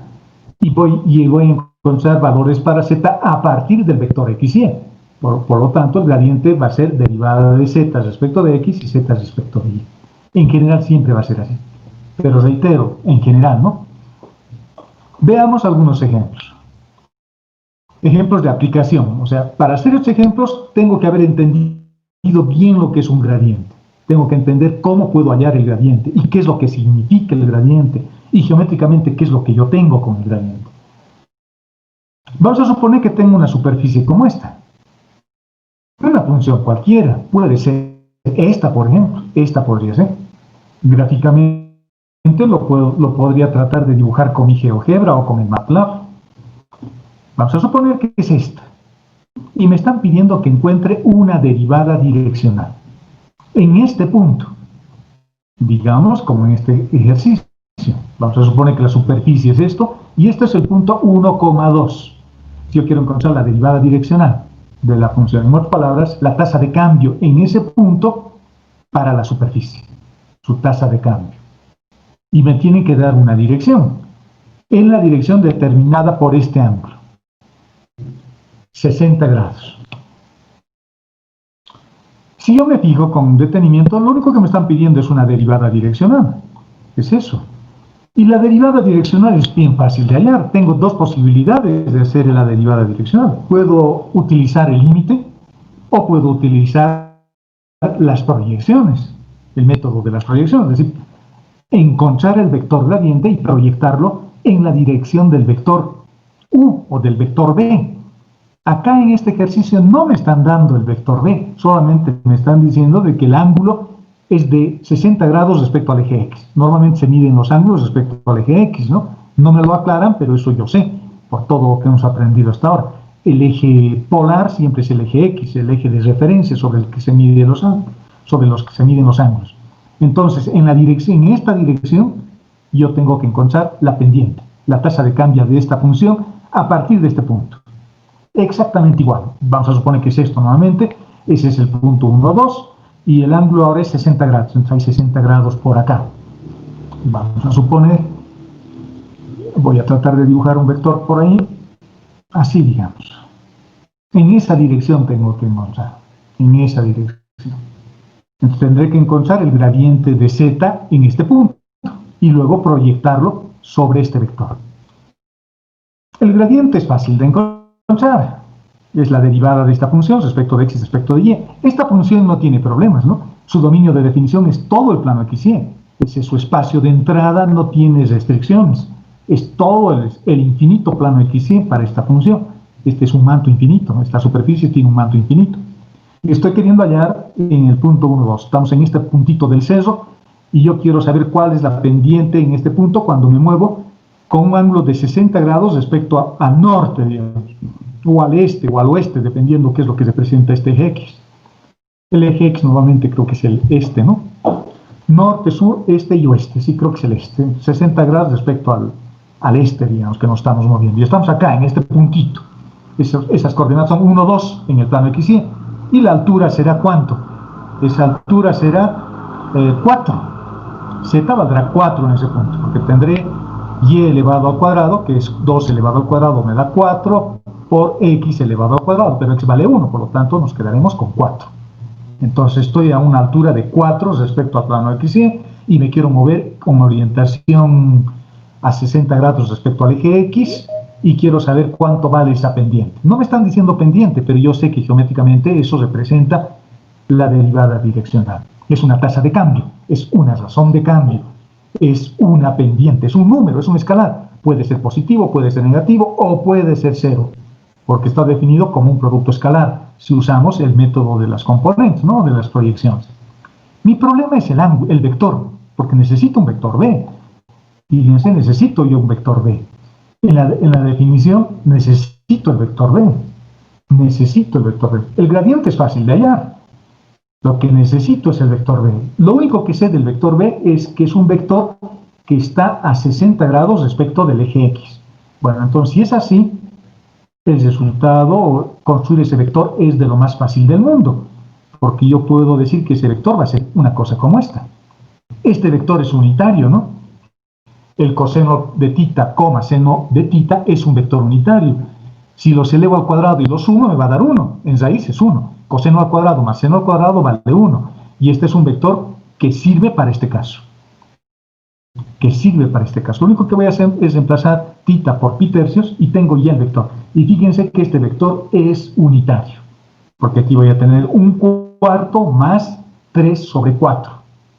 Y voy a encontrar valores para z a partir del vector x y. Por lo tanto, el gradiente va a ser derivada de z respecto de x y z respecto de y. En general siempre va a ser así. Pero reitero, en general, ¿no? Veamos algunos ejemplos. Ejemplos de aplicación. O sea, para hacer estos ejemplos tengo que haber entendido bien lo que es un gradiente. Tengo que entender cómo puedo hallar el gradiente y qué es lo que significa el gradiente y geométricamente qué es lo que yo tengo con el gradiente. Vamos a suponer que tengo una superficie como esta. Una función cualquiera, puede ser esta, por ejemplo, esta podría ser. Gráficamente lo podría tratar de dibujar con mi GeoGebra o con el MATLAB. Vamos a suponer que es esta. Y me están pidiendo que encuentre una derivada direccional. En este punto, digamos como en este ejercicio, vamos a suponer que la superficie es esto, y este es el punto 1,2. Si yo quiero encontrar la derivada direccional de la función, en otras palabras, la tasa de cambio en ese punto para la superficie, su tasa de cambio. Y me tienen que dar una dirección, en la dirección determinada por este ángulo, 60 grados. Si yo me fijo con detenimiento, lo único que me están pidiendo es una derivada direccional. Es eso. Y la derivada direccional es bien fácil de hallar. Tengo dos posibilidades de hacer la derivada direccional. Puedo utilizar el límite o puedo utilizar las proyecciones, el método de las proyecciones, es decir, encontrar el vector gradiente y proyectarlo en la dirección del vector U o del vector B. Acá en este ejercicio no me están dando el vector B, solamente me están diciendo de que el ángulo es de 60 grados respecto al eje X. Normalmente se miden los ángulos respecto al eje X, ¿no? No me lo aclaran, pero eso yo sé, por todo lo que hemos aprendido hasta ahora. El eje polar siempre es el eje X, el eje de referencia sobre el que se miden los ángulos, sobre los que se miden los ángulos. Entonces, en esta dirección, yo tengo que encontrar la pendiente, la tasa de cambio de esta función a partir de este punto. Exactamente igual. Vamos a suponer que es esto nuevamente. Ese es el punto 1, 2. Y el ángulo ahora es 60 grados. Entonces hay 60 grados por acá. Vamos a suponer. Voy a tratar de dibujar un vector por ahí. Así, digamos. En esa dirección tengo que encontrar. En esa dirección. Entonces tendré que encontrar el gradiente de z en este punto. Y luego proyectarlo sobre este vector. El gradiente es fácil de encontrar. Es la derivada de esta función respecto de x respecto de y. Esta función no tiene problemas, ¿no? Su dominio de definición es todo el plano xy. Ese es su espacio de entrada, no tiene restricciones. Es todo el infinito plano xy para esta función. Este es un manto infinito, ¿no? Esta superficie tiene un manto infinito. Y estoy queriendo hallar en el punto 1, 2. Estamos en este puntito del cerro y yo quiero saber cuál es la pendiente en este punto cuando me muevo con un ángulo de 60 grados respecto al norte, digamos, o al este o al oeste, dependiendo qué es lo que representa este eje X. El eje X normalmente creo que es el este, ¿no? Norte, sur, este y oeste, sí creo que es el este. 60 grados respecto al este, digamos, que nos estamos moviendo. Y estamos acá, en este puntito. Esas coordenadas son 1, 2 en el plano XY. ¿Y la altura será cuánto? Esa altura será 4. Z valdrá 4 en ese punto, porque tendré y elevado al cuadrado, que es 2 elevado al cuadrado, me da 4, por x elevado al cuadrado, pero x vale 1, por lo tanto nos quedaremos con 4. Entonces estoy a una altura de 4 respecto al plano XY y me quiero mover con orientación a 60 grados respecto al eje X y quiero saber cuánto vale esa pendiente. No me están diciendo pendiente, pero yo sé que geométricamente eso representa la derivada direccional. Es una tasa de cambio, es una razón de cambio, es una pendiente, es un número, es un escalar. Puede ser positivo, puede ser negativo o puede ser cero, porque está definido como un producto escalar si usamos el método de las componentes, ¿no? De las proyecciones. Mi problema es el vector, porque necesito un vector B. Fíjense, necesito yo un vector B. En la definición necesito el vector B. Necesito el vector B. El gradiente es fácil de hallar. Lo que necesito es el vector B. Lo único que sé del vector B es que es un vector que está a 60 grados respecto del eje X. Bueno, entonces si es así, el resultado, construir ese vector, es de lo más fácil del mundo, porque yo puedo decir que ese vector va a ser una cosa como esta. Este vector es unitario, ¿no? El coseno de tita, seno de tita es un vector unitario. Si los elevo al cuadrado y los sumo, me va a dar 1. En raíz es 1. Coseno al cuadrado más seno al cuadrado vale 1. Y este es un vector que sirve para este caso. Lo único que voy a hacer es reemplazar tita por pi tercios y tengo ya el vector. Y fíjense que este vector es unitario, porque aquí voy a tener un cuarto más 3 sobre 4.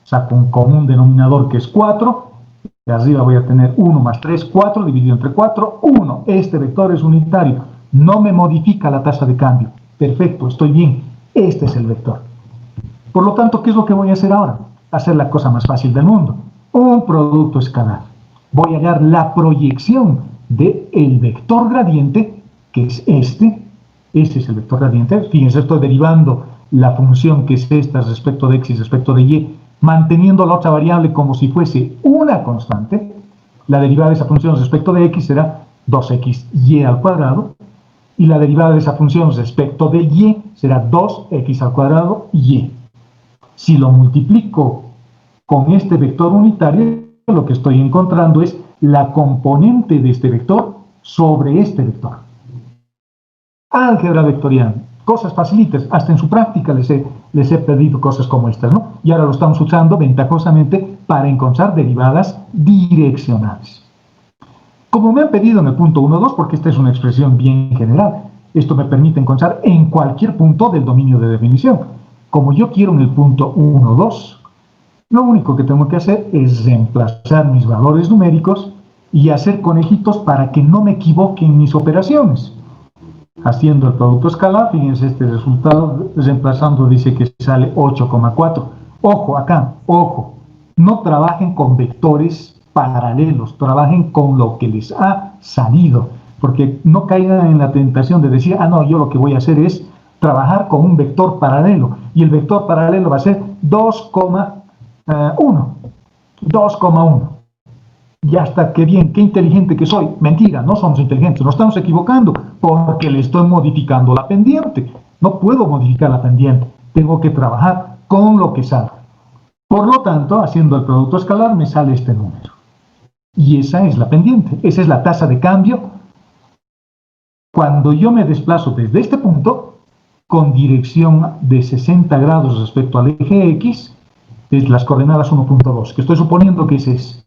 Saco un común denominador que es 4, y arriba voy a tener 1 más 3, 4, dividido entre 4, 1. Este vector es unitario, no me modifica la tasa de cambio. Perfecto, estoy bien. Este es el vector. Por lo tanto, ¿qué es lo que voy a hacer ahora? Hacer la cosa más fácil del mundo. Un producto escalar. Voy a hallar la proyección del vector gradiente, que es este. Este es el vector gradiente. Fíjense, estoy derivando la función que es esta respecto de x y respecto de y, manteniendo la otra variable como si fuese una constante. La derivada de esa función respecto de x será 2xy al cuadrado, y la derivada de esa función respecto de y será 2x al cuadrado y. Si lo multiplico con este vector unitario, lo que estoy encontrando es la componente de este vector sobre este vector. Álgebra vectorial, cosas facilitas, hasta en su práctica les he pedido cosas como estas, ¿no? Y ahora lo estamos usando ventajosamente para encontrar derivadas direccionales. Como me han pedido en el punto 1, 2, porque esta es una expresión bien general, esto me permite encontrar en cualquier punto del dominio de definición. Como yo quiero en el punto 1, 2, lo único que tengo que hacer es reemplazar mis valores numéricos y hacer conejitos para que no me equivoque en mis operaciones. Haciendo el producto escalar, fíjense este resultado, reemplazando dice que sale 8,4. Ojo, acá, ojo, no trabajen con vectores paralelos, trabajen con lo que les ha salido, porque no caigan en la tentación de decir, no, yo lo que voy a hacer es trabajar con un vector paralelo, y el vector paralelo va a ser 2,1. Ya está, qué bien, qué inteligente que soy. Mentira, no somos inteligentes, nos estamos equivocando porque le estoy modificando la pendiente. No puedo modificar la pendiente, tengo que trabajar con lo que salga. Por lo tanto, haciendo el producto escalar me sale este número. Y esa es la pendiente, esa es la tasa de cambio cuando yo me desplazo desde este punto con dirección de 60 grados respecto al eje X, es las coordenadas 1.2, que estoy suponiendo que ese es.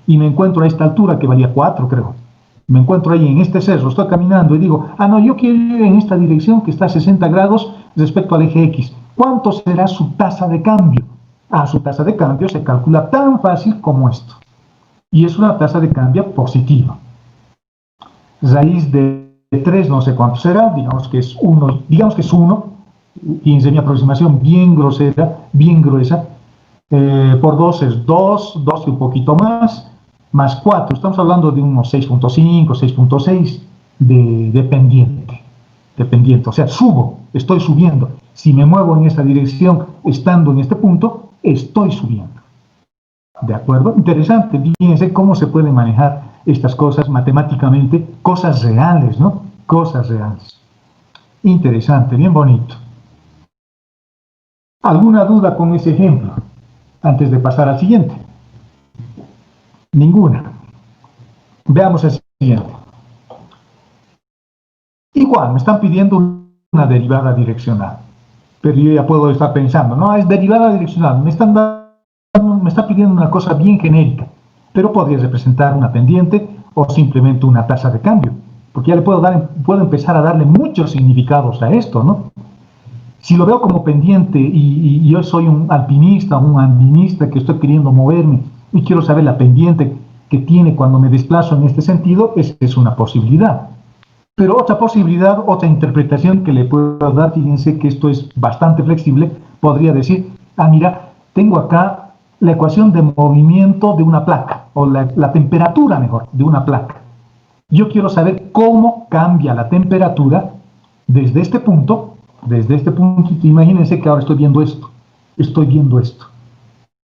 Y me encuentro a esta altura que valía 4, creo. Me encuentro ahí en este cerro, estoy caminando y digo, no, yo quiero ir en esta dirección que está a 60 grados respecto al eje X. ¿Cuánto será su tasa de cambio? Su tasa de cambio se calcula tan fácil como esto. Y es una tasa de cambio positiva. Raíz de 3, no sé cuánto será, digamos que es 1. Fíjense mi aproximación bien grosera, bien gruesa. Por 2 es 2 y un poquito más 4, estamos hablando de unos 6.5, 6.6 de pendiente, o sea, estoy subiendo. Si me muevo en esta dirección, estando en este punto, estoy subiendo. ¿De acuerdo? Interesante, fíjense cómo se pueden manejar estas cosas matemáticamente, cosas reales, ¿no? Cosas reales. Interesante, bien bonito. ¿Alguna duda con ese ejemplo? Antes de pasar al siguiente. Ninguna. Veamos el siguiente. Igual, me están pidiendo una derivada direccional. Pero yo ya puedo estar pensando, no, es derivada direccional. Me está pidiendo una cosa bien genérica. Pero podría representar una pendiente o simplemente una tasa de cambio. Porque ya puedo empezar a darle muchos significados a esto, ¿no? Si lo veo como pendiente y yo soy un alpinista, un andinista que estoy queriendo moverme y quiero saber la pendiente que tiene cuando me desplazo en este sentido, es una posibilidad. Pero otra posibilidad, otra interpretación que le puedo dar, fíjense que esto es bastante flexible, podría decir, mira, tengo acá la ecuación de movimiento de una placa, o la temperatura mejor, de una placa. Yo quiero saber cómo cambia la temperatura desde este punto, imagínense que ahora estoy viendo esto.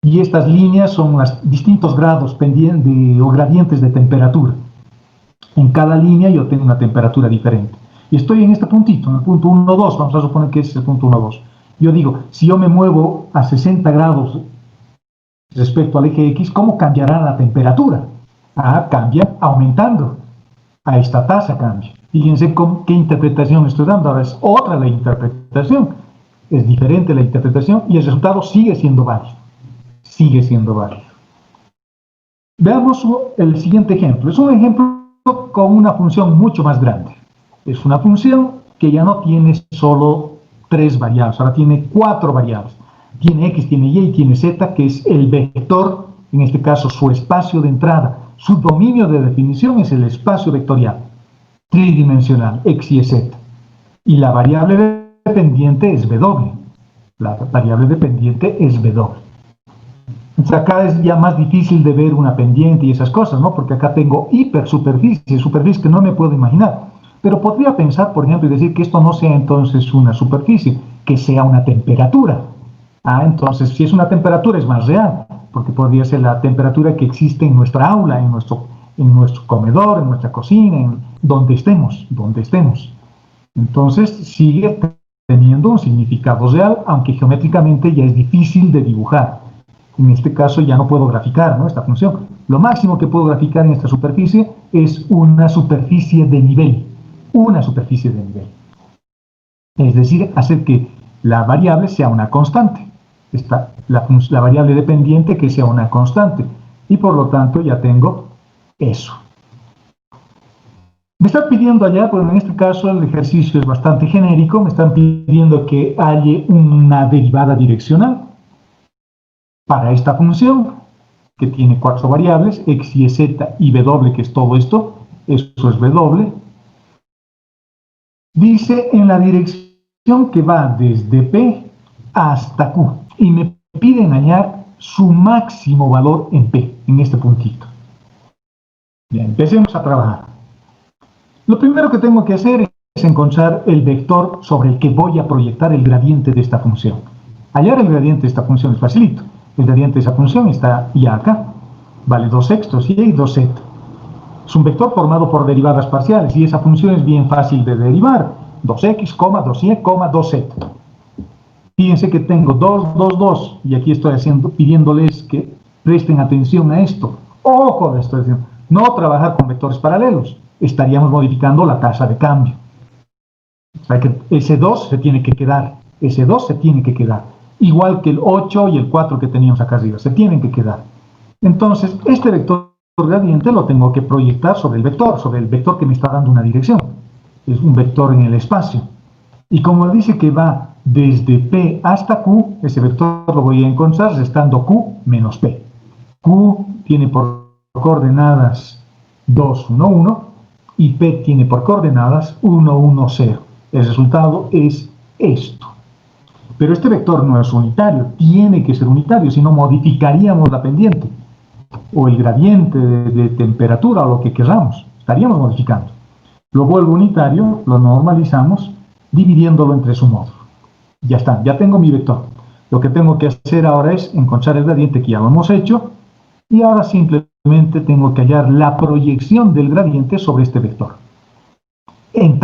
Y estas líneas son los distintos grados o gradientes de temperatura. En cada línea yo tengo una temperatura diferente. Y estoy en este puntito, en el punto 1, 2, vamos a suponer que es el punto 1, 2. Yo digo, si yo me muevo a 60 grados respecto al eje X, ¿cómo cambiará la temperatura? Cambia aumentando. A esta tasa cambia. Fíjense qué interpretación estoy dando. Ahora es otra la interpretación. Es diferente la interpretación y el resultado sigue siendo válido. Veamos el siguiente ejemplo. Es un ejemplo con una función mucho más grande. Es una función que ya no tiene solo 3 variables, ahora tiene 4 variables. Tiene X, tiene Y y tiene Z, que es el vector, en este caso su espacio de entrada. Su dominio de definición es el espacio vectorial tridimensional, X y Z. Y la variable dependiente es W. La variable dependiente es W. Entonces acá es ya más difícil de ver una pendiente y esas cosas, ¿no? Porque acá tengo hipersuperficie, superficie que no me puedo imaginar. Pero podría pensar, por ejemplo, y decir que esto no sea entonces una superficie, que sea una temperatura. Entonces, si es una temperatura es más real, porque podría ser la temperatura que existe en nuestra aula, en nuestro comedor, en nuestra cocina, en donde estemos. Entonces, sigue teniendo un significado real, aunque geométricamente ya es difícil de dibujar. En este caso ya no puedo graficar, ¿no?, esta función. Lo máximo que puedo graficar en esta superficie es una superficie de nivel. Una superficie de nivel. Es decir, hacer que la variable sea una constante. La variable dependiente que sea una constante. Y por lo tanto ya tengo eso. Me están pidiendo allá, pues en este caso el ejercicio es bastante genérico, me están pidiendo que halle una derivada direccional para esta función, que tiene 4 variables, x, y, z y w, que es todo esto, eso es w. Dice en la dirección que va desde P hasta Q, y me piden hallar su máximo valor en P, en este puntito. Bien, empecemos a trabajar. Lo primero que tengo que hacer es encontrar el vector sobre el que voy a proyectar el gradiente de esta función. Hallar el gradiente de esta función es facilito. El gradiente de esa función está ya acá. Vale 2/6 y 2z. Es un vector formado por derivadas parciales y esa función es bien fácil de derivar. 2x, 2y, 2z. Fíjense que tengo 2, 2, 2 y aquí estoy pidiéndoles que presten atención a esto. Ojo de esto, no trabajar con vectores paralelos. Estaríamos modificando la tasa de cambio. O sea que ese 2 se tiene que quedar. Ese 2 se tiene que quedar. Igual que el 8 y el 4 que teníamos acá arriba. Se tienen que quedar. Entonces, este vector gradiente lo tengo que proyectar sobre el vector que me está dando una dirección. Es un vector en el espacio. Y como dice que va desde P hasta Q, ese vector lo voy a encontrar restando Q menos P. Q tiene por coordenadas 2, 1, 1 y P tiene por coordenadas 1, 1, 0. El resultado es esto. Pero este vector no es unitario, tiene que ser unitario, si no modificaríamos la pendiente o el gradiente de temperatura o lo que queramos, estaríamos modificando. Lo vuelvo unitario, lo normalizamos, dividiéndolo entre su módulo. Ya está, ya tengo mi vector. Lo que tengo que hacer ahora es encontrar el gradiente, que ya lo hemos hecho, y ahora simplemente tengo que hallar la proyección del gradiente sobre este vector. En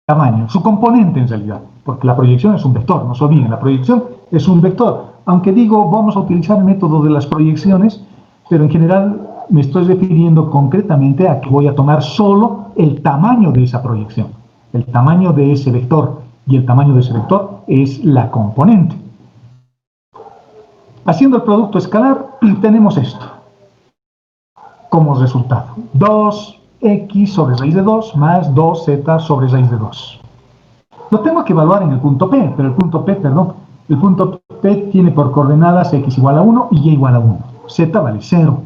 tamaño, su componente en realidad, porque la proyección es un vector, no se olviden, la proyección es un vector. Aunque digo, vamos a utilizar el método de las proyecciones, pero en general me estoy refiriendo concretamente a que voy a tomar solo el tamaño de esa proyección. El tamaño de ese vector, y el tamaño de ese vector es la componente. Haciendo el producto escalar, tenemos esto como resultado. 2x sobre raíz de 2 más 2z sobre raíz de 2. Lo tengo que evaluar en el punto P, pero el punto P tiene por coordenadas x igual a 1 y y igual a 1. Z vale 0.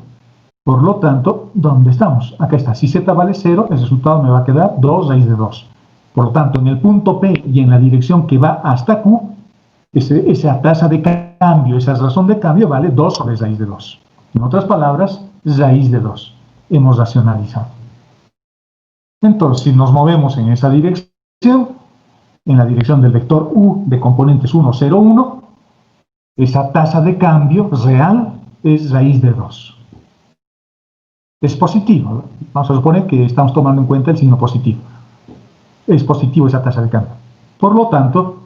Por lo tanto, ¿dónde estamos? Acá está. Si z vale 0, el resultado me va a quedar 2 raíz de 2. Por lo tanto, en el punto P y en la dirección que va hasta Q, esa tasa de cambio, esa razón de cambio vale 2 sobre raíz de 2. En otras palabras, raíz de 2. Hemos racionalizado. Entonces, si nos movemos en esa dirección, en la dirección del vector U de componentes 1, 0, 1, esa tasa de cambio real es raíz de 2. Es positivo. Vamos a suponer que estamos tomando en cuenta el signo positivo. Es positivo esa tasa de cambio. Por lo tanto,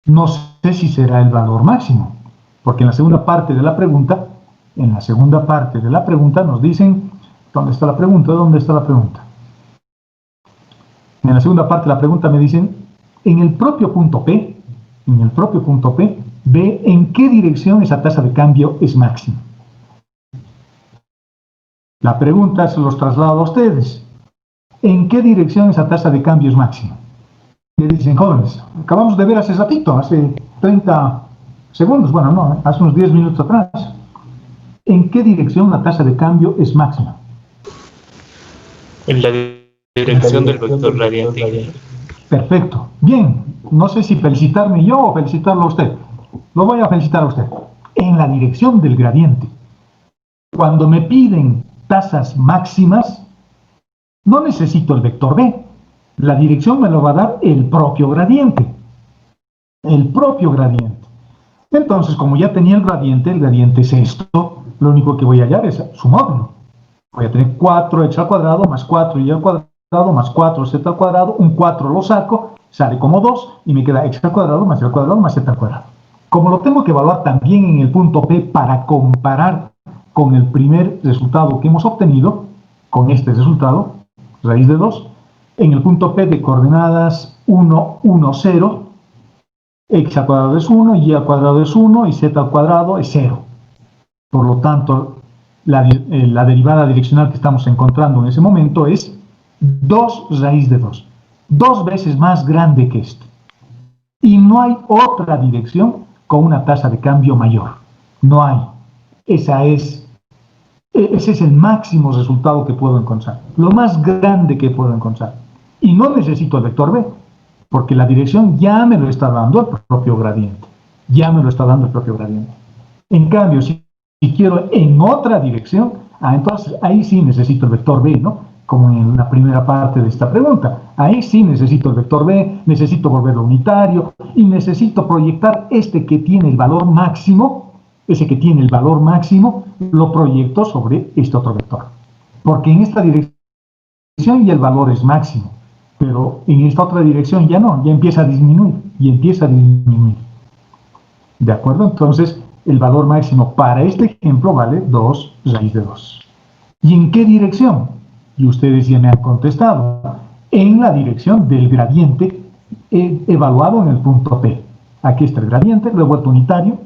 no sé si será el valor máximo, porque en la segunda parte de la pregunta, nos dicen, ¿dónde está la pregunta? ¿Dónde está la pregunta? En la segunda parte de la pregunta me dicen, en el propio punto P, ve en qué dirección esa tasa de cambio es máxima. La pregunta se los traslado a ustedes. ¿En qué dirección esa tasa de cambio es máxima? ¿Qué dicen, jóvenes? Acabamos de ver hace ratito, hace 30 segundos, bueno, no, hace unos 10 minutos atrás. ¿En qué dirección la tasa de cambio es máxima? En la dirección del vector radiante. Perfecto. Bien, no sé si felicitarme yo o felicitarlo a usted. Lo voy a felicitar a usted. En la dirección del gradiente. Cuando me piden tasas máximas, no necesito el vector B. La dirección me lo va a dar el propio gradiente. El propio gradiente. Entonces, como ya tenía el gradiente es esto. Lo único que voy a hallar es su módulo. Voy a tener 4x al cuadrado más 4y al cuadrado más 4z al cuadrado. Un 4 lo saco, sale como 2 y me queda x al cuadrado más y al cuadrado más z al cuadrado. Como lo tengo que evaluar también en el punto P para comparar con el primer resultado que hemos obtenido, con este resultado, raíz de 2, en el punto P de coordenadas 1, 1, 0, x al cuadrado es 1, y al cuadrado es 1 y z al cuadrado es 0. Por lo tanto, la derivada direccional que estamos encontrando en ese momento es 2 raíz de 2. 2 veces más grande que este. Y no hay otra dirección con una tasa de cambio mayor. No hay. Ese es el máximo resultado que puedo encontrar. Lo más grande que puedo encontrar. Y no necesito el vector B, porque la dirección ya me lo está dando el propio gradiente. Ya me lo está dando el propio gradiente. En cambio, si quiero en otra dirección, entonces ahí sí necesito el vector B, ¿no? Como en la primera parte de esta pregunta. Ahí sí necesito el vector B, necesito volverlo unitario y necesito proyectar este que tiene el valor máximo, ese que tiene el valor máximo, lo proyecto sobre este otro vector. Porque en esta dirección ya el valor es máximo, pero en esta otra dirección ya no, ya empieza a disminuir y empieza a disminuir. ¿De acuerdo? Entonces, el valor máximo para este ejemplo vale 2 raíz de 2. ¿Y en qué dirección? Y ustedes ya me han contestado. En la dirección del gradiente evaluado en el punto P. Aquí está el gradiente, lo he vuelto unitario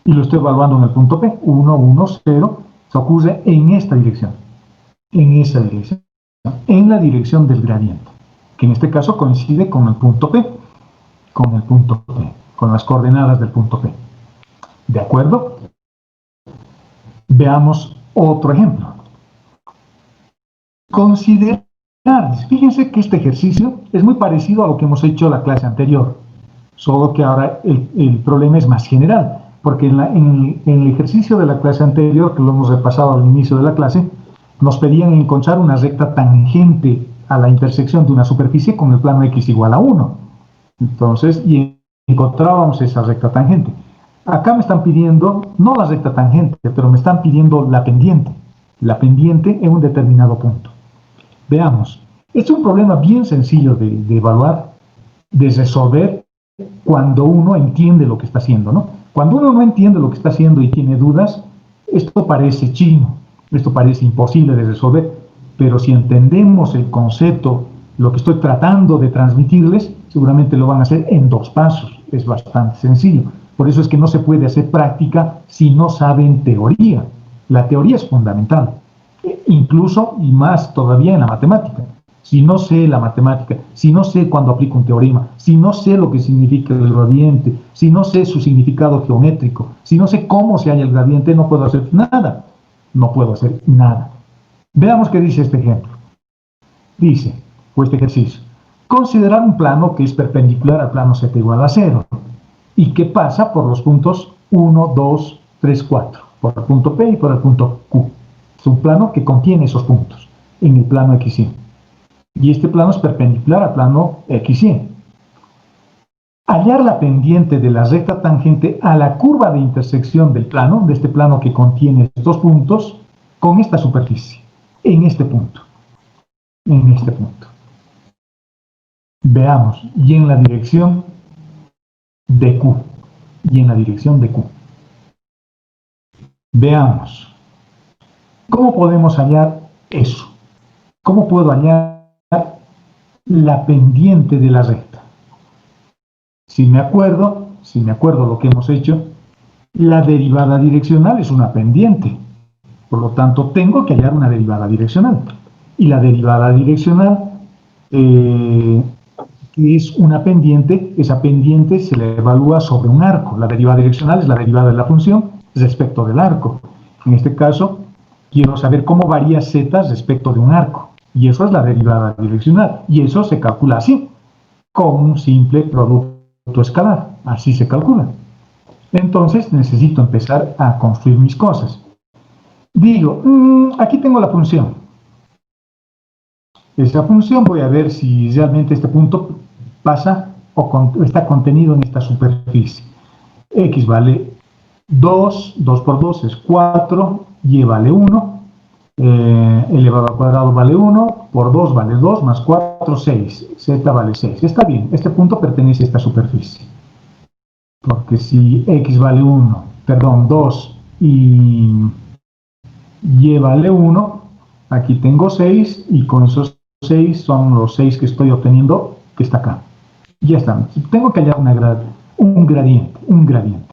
y lo estoy evaluando en el punto P. 1, 1, 0. Se ocurre en esta dirección. En esa dirección. En la dirección del gradiente. Que en este caso coincide con el punto P. Con el punto P. Con las coordenadas del punto P. ¿De acuerdo? Veamos otro ejemplo. Considerar, fíjense que este ejercicio es muy parecido a lo que hemos hecho en la clase anterior, solo que ahora el problema es más general, porque en el ejercicio de la clase anterior, que lo hemos repasado al inicio de la clase, nos pedían encontrar una recta tangente a la intersección de una superficie con el plano x igual a 1. Entonces, y encontrábamos esa recta tangente. Acá me están pidiendo, no la recta tangente, pero me están pidiendo la pendiente en un determinado punto. Veamos, este es un problema bien sencillo de evaluar, de resolver cuando uno entiende lo que está haciendo, ¿no? Cuando uno no entiende lo que está haciendo y tiene dudas, esto parece chino, esto parece imposible de resolver, pero si entendemos el concepto, lo que estoy tratando de transmitirles, seguramente lo van a hacer en 2 pasos, es bastante sencillo. Por eso es que no se puede hacer práctica si no saben teoría. La teoría es fundamental, incluso y más todavía en la matemática. Si no sé la matemática, si no sé cuándo aplico un teorema, si no sé lo que significa el gradiente, si no sé su significado geométrico, si no sé cómo se halla el gradiente, no puedo hacer nada. No puedo hacer nada. Veamos qué dice este ejemplo. Dice, o este ejercicio, considerar un plano que es perpendicular al plano z igual a 0 y que pasa por los puntos 1, 2, 3, 4, por el punto P y por el punto Q. Es un plano que contiene esos puntos en el plano XY. Y este plano es perpendicular al plano XY. Hallar la pendiente de la recta tangente a la curva de intersección del plano, de este plano que contiene estos puntos, con esta superficie, en este punto. En este punto. Veamos, y en la dirección de Q. Y en la dirección de Q. Veamos. ¿Cómo podemos hallar eso? ¿Cómo puedo hallar la pendiente de la recta? Si me acuerdo lo que hemos hecho, la derivada direccional es una pendiente. Por lo tanto, tengo que hallar una derivada direccional. Y la derivada direccional es una pendiente, esa pendiente se le evalúa sobre un arco. La derivada direccional es la derivada de la función respecto del arco. En este caso, quiero saber cómo varía z respecto de un arco. Y eso es la derivada direccional. Y eso se calcula así. con un simple producto escalar. Así se calcula. Entonces necesito empezar a construir mis cosas. Digo, aquí tengo la función. Esa función voy a ver si realmente este punto pasa o está contenido en esta superficie. X vale 2, 2 por 2 es 4, Y vale 1, elevado al cuadrado vale 1, por 2 vale 2, más 4, 6, Z vale 6. Está bien, este punto pertenece a esta superficie. Porque si X vale 1, perdón, 2 y Y vale 1, aquí tengo 6 y con esos 6 son los 6 que estoy obteniendo, que está acá. Ya está. Tengo que hallar un gradiente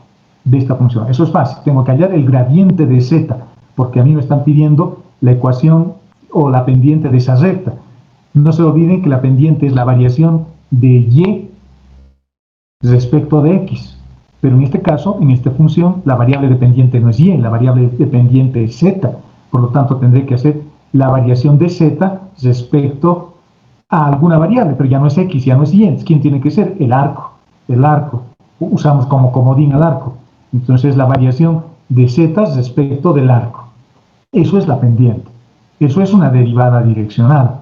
de esta función. Eso es fácil. Tengo que hallar el gradiente de Z, porque a mí me están pidiendo la ecuación o la pendiente de esa recta. No se olviden que la pendiente es la variación de Y respecto de X. Pero en este caso, en esta función, la variable dependiente no es Y, la variable dependiente es Z. Por lo tanto, tendré que hacer la variación de Z respecto a alguna variable, pero ya no es X, ya no es Y. ¿Quién tiene que ser? El arco. El arco. Usamos como comodín al arco. Entonces, la variación de Z respecto del arco. Eso es la pendiente. Eso es una derivada direccional.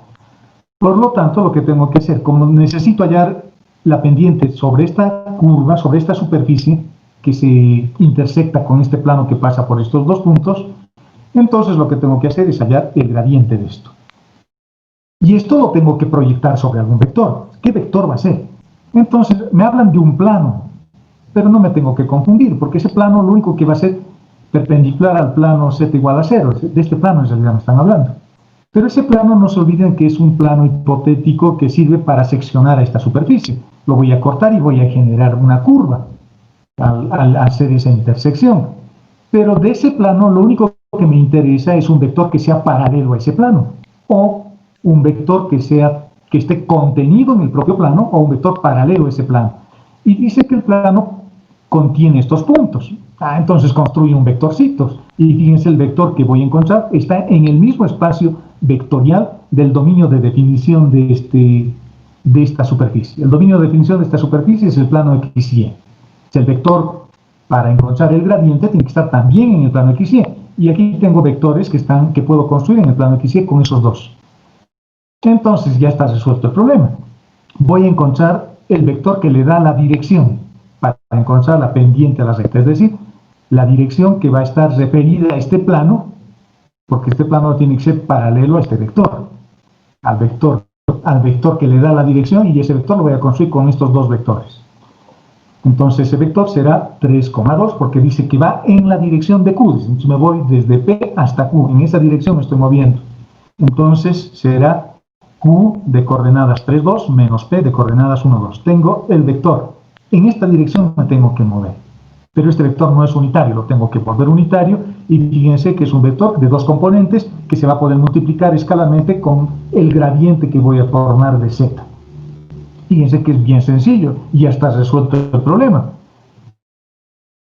Por lo tanto, lo que tengo que hacer, como necesito hallar la pendiente sobre esta curva, sobre esta superficie que se intersecta con este plano que pasa por estos dos puntos, entonces lo que tengo que hacer es hallar el gradiente de esto. Y esto lo tengo que proyectar sobre algún vector. ¿Qué vector va a ser? Entonces me hablan de un plano, pero no me tengo que confundir, porque ese plano lo único que va a ser perpendicular al plano z igual a 0. De este plano en realidad me están hablando. Pero ese plano, no se olviden que es un plano hipotético que sirve para seccionar a esta superficie. Lo voy a cortar y voy a generar una curva al hacer esa intersección. Pero de ese plano lo único que me interesa es un vector que sea paralelo a ese plano, o un vector que esté contenido en el propio plano, o un vector paralelo a ese plano. Y dice que el plano contiene estos puntos. Entonces construye un vectorcito. Y fíjense, el vector que voy a encontrar está en el mismo espacio vectorial del dominio de definición de esta superficie. El dominio de definición de esta superficie es el plano XY. El vector para encontrar el gradiente tiene que estar también en el plano XY. Y aquí tengo vectores que puedo construir en el plano XY con esos dos. Entonces ya está resuelto el problema. Voy a encontrar el vector que le da la dirección para encontrar la pendiente a la recta, es decir, la dirección que va a estar referida a este plano, porque este plano tiene que ser paralelo a este vector, al vector que le da la dirección, y ese vector lo voy a construir con estos dos vectores. Entonces ese vector será 3,2 porque dice que va en la dirección de Q. Entonces me voy desde P hasta Q, en esa dirección me estoy moviendo. Entonces será Q de coordenadas 3,2 menos P de coordenadas 1,2. Tengo el vector. En esta dirección me tengo que mover. Pero este vector no es unitario, lo tengo que volver unitario, y fíjense que es un vector de dos componentes que se va a poder multiplicar escalarmente con el gradiente que voy a formar de Z. Fíjense que es bien sencillo y ya está resuelto el problema.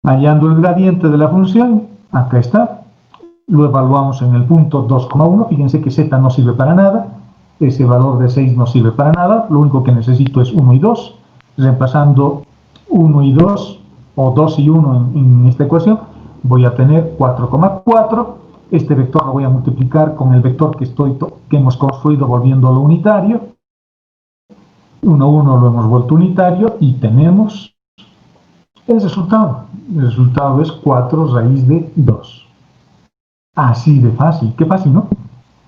Hallando el gradiente de la función, acá está, lo evaluamos en el punto 2,1, fíjense que Z no sirve para nada, ese valor de 6 no sirve para nada, lo único que necesito es 1 y 2, reemplazando 1 y 2, o 2 y 1 en esta ecuación, voy a tener 4,4, este vector lo voy a multiplicar con el vector que hemos construido volviéndolo unitario, 1, 1 lo hemos vuelto unitario y tenemos el resultado. El resultado es 4 raíz de 2. Así de fácil. Qué fácil, ¿no?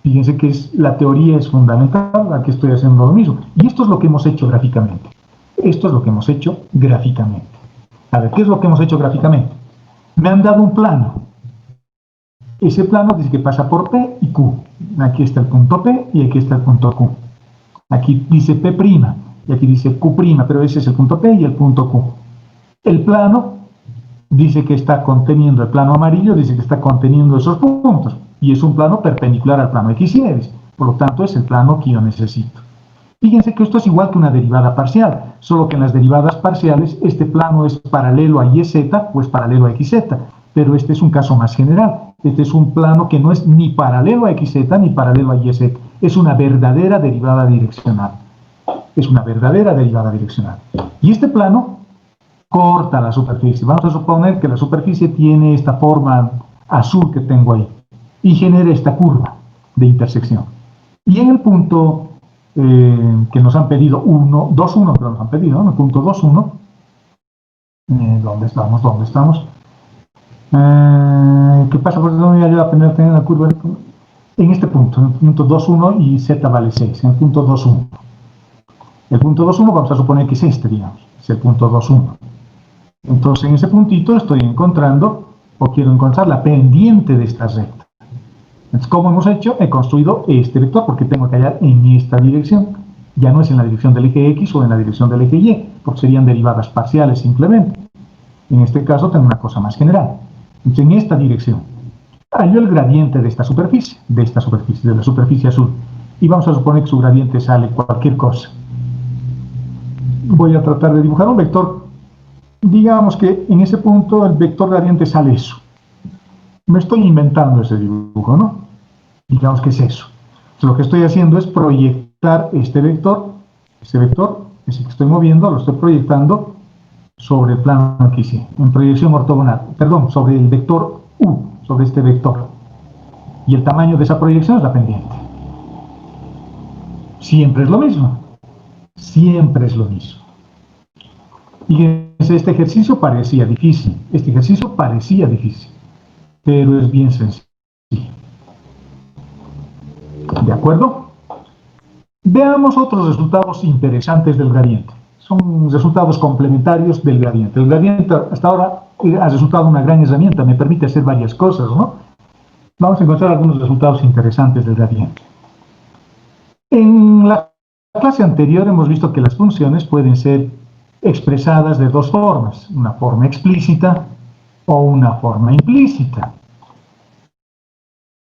Fíjense que la teoría es fundamental, aquí estoy haciendo lo mismo. Y esto es lo que hemos hecho gráficamente. Esto es lo que hemos hecho gráficamente. A ver, ¿qué es lo que hemos he'cho gráficamente? Me han dado un plano. Ese plano dice que pasa por P y Q. Aquí está el punto P y aquí está el punto Q. Aquí dice P' y aquí dice Q', pero ese es el punto P y el punto Q. El plano dice que está conteniendo, el plano amarillo dice que está conteniendo esos puntos, y es un plano perpendicular al plano XY, por lo tanto es el plano que yo necesito. Fíjense que esto es igual que una derivada parcial, solo que en las derivadas parciales este plano es paralelo a YZ o es paralelo a XZ, pero este es un caso más general. Este es un plano que no es ni paralelo a XZ ni paralelo a YZ, es una verdadera derivada direccional. es una verdadera derivada direccional. Y este plano corta la superficie. Vamos a suponer que la superficie tiene esta forma azul que tengo ahí y genera esta curva de intersección. Y en el punto que nos han pedido 2,1, pero nos han pedido, ¿no? En el punto 2,1, ¿dónde estamos? ¿Qué pasa? Porque no me ayuda a tener la curva en este punto, en el punto 2,1 y z vale 6, en el punto 2,1. El punto 2,1 vamos a suponer que es este, digamos, es el punto 2,1. Entonces en ese puntito estoy encontrando, o quiero encontrar la pendiente de esta recta. Entonces, ¿cómo hemos hecho? He construido este vector porque tengo que hallar en esta dirección. Ya no es en la dirección del eje X o en la dirección del eje Y, porque serían derivadas parciales simplemente. En este caso tengo una cosa más general. Entonces, en esta dirección, hallo el gradiente de esta superficie, de la superficie azul. Y vamos a suponer que su gradiente sale cualquier cosa. Voy a tratar de dibujar un vector. Digamos que en ese punto el vector gradiente sale eso. Me estoy inventando ese dibujo, ¿no? Digamos que es eso. Entonces, lo que estoy haciendo es proyectar este vector, ese que estoy moviendo, lo estoy proyectando sobre el plano que hice, en proyección ortogonal, perdón, sobre el vector U, sobre este vector. Y el tamaño de esa proyección es la pendiente. Siempre es lo mismo. Siempre es lo mismo. Y este ejercicio parecía difícil. Pero es bien sencillo. ¿De acuerdo? Veamos otros resultados interesantes del gradiente. Son resultados complementarios del gradiente. El gradiente hasta ahora ha resultado una gran herramienta, me permite hacer varias cosas, ¿no? Vamos a encontrar algunos resultados interesantes del gradiente. En la clase anterior hemos visto que las funciones pueden ser expresadas de dos formas, una forma explícita o una forma implícita.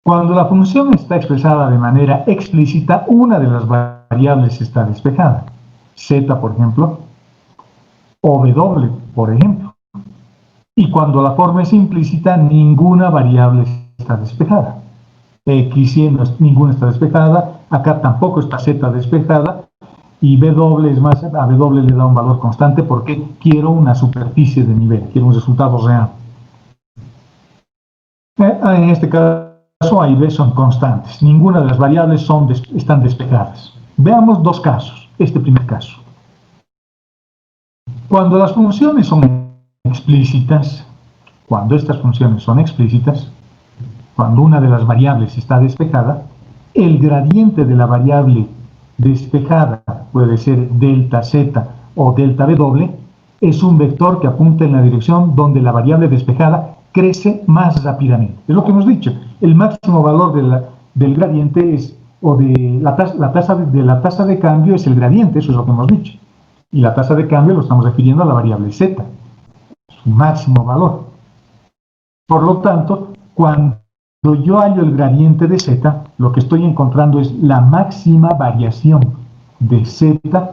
Cuando la función está expresada de manera explícita, una de las variables está despejada. Z, por ejemplo, o W, por ejemplo. Y cuando la forma es implícita, ninguna variable está despejada. X, Y, ninguna está despejada. Acá tampoco está Z despejada. Y W es más, a W le da un valor constante porque quiero una superficie de nivel, quiero un resultado real. En este caso A y B son constantes, ninguna de las variables están despejadas. Veamos dos casos, este primer caso. Cuando las funciones son explícitas, cuando estas funciones son explícitas, cuando una de las variables está despejada, el gradiente de la variable despejada, puede ser delta Z o delta W, es un vector que apunta en la dirección donde la variable despejada crece más rápidamente. Es lo que hemos dicho, el máximo valor del gradiente es, o de la tasa de cambio es el gradiente, eso es lo que hemos dicho. Y la tasa de cambio lo estamos refiriendo a la variable Z, su máximo valor. Por lo tanto, cuando yo hallo el gradiente de Z, lo que estoy encontrando es la máxima variación de Z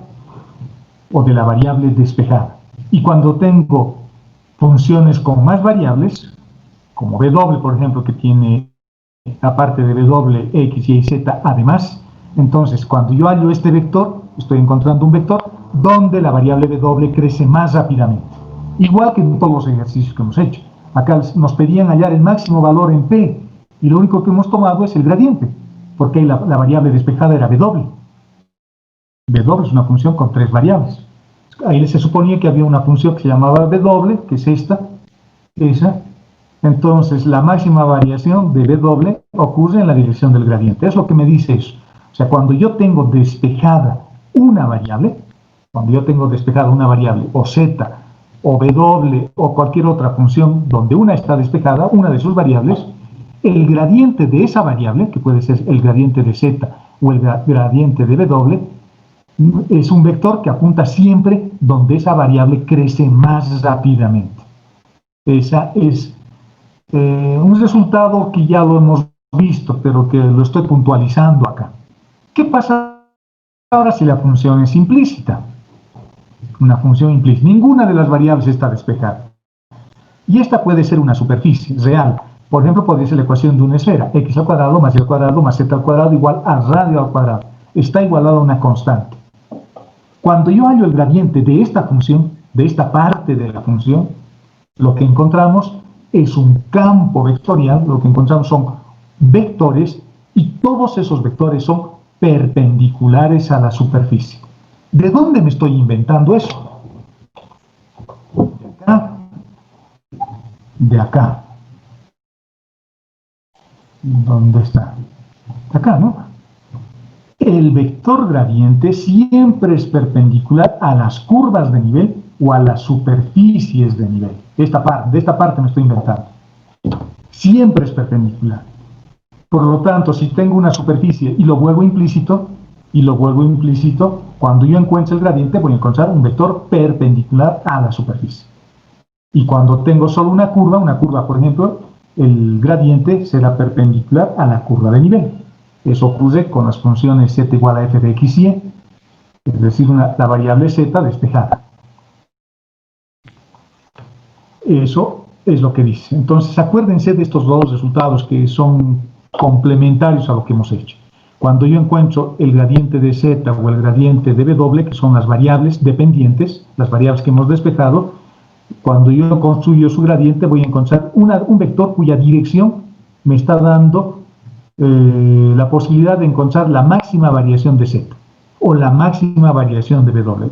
o de la variable despejada. Y cuando tengo funciones con más variables, como W, por ejemplo, que tiene, aparte de W, X, Y, Z, además, entonces cuando yo hallo este vector, estoy encontrando un vector donde la variable W crece más rápidamente. Igual que en todos los ejercicios que hemos hecho. Acá nos pedían hallar el máximo valor en P, y lo único que hemos tomado es el gradiente, porque ahí la variable despejada era W. W es una función con 3 variables. Ahí se suponía que había una función que se llamaba W, que es esa. Entonces, la máxima variación de W ocurre en la dirección del gradiente. Es lo que me dice eso. O sea, cuando yo tengo despejada una variable, o Z, o W, o cualquier otra función donde una está despejada, una de sus variables, el gradiente de esa variable, que puede ser el gradiente de Z o el gradiente de W, es un vector que apunta siempre donde esa variable crece más rápidamente. Esa es un resultado que ya lo hemos visto, pero que lo estoy puntualizando acá. ¿Qué pasa ahora si la función es implícita? Una función implícita. Ninguna de las variables está despejada. Y esta puede ser una superficie real. Por ejemplo, podría ser la ecuación de una esfera. X al cuadrado más y al cuadrado más z al cuadrado igual a radio al cuadrado. Está igualado a una constante. Cuando yo hallo el gradiente de esta función, de esta parte de la función, lo que encontramos es un campo vectorial, lo que encontramos son vectores y todos esos vectores son perpendiculares a la superficie. ¿De dónde me estoy inventando eso? De acá. De acá. ¿Dónde está? Acá, ¿no? El vector gradiente siempre es perpendicular a las curvas de nivel o a las superficies de nivel. De esta parte me estoy inventando. Siempre es perpendicular. Por lo tanto, si tengo una superficie y lo vuelvo implícito, cuando yo encuentre el gradiente voy a encontrar un vector perpendicular a la superficie. Y cuando tengo solo una curva, por ejemplo, el gradiente será perpendicular a la curva de nivel. Eso ocurre con las funciones z igual a f de x y y, es decir, la variable z despejada. Eso es lo que dice. Entonces, acuérdense de estos dos resultados que son complementarios a lo que hemos hecho. Cuando yo encuentro el gradiente de z o el gradiente de w, que son las variables dependientes, las variables que hemos despejado, cuando yo construyo su gradiente voy a encontrar un vector cuya dirección me está dando la posibilidad de encontrar la máxima variación de z o la máxima variación de w,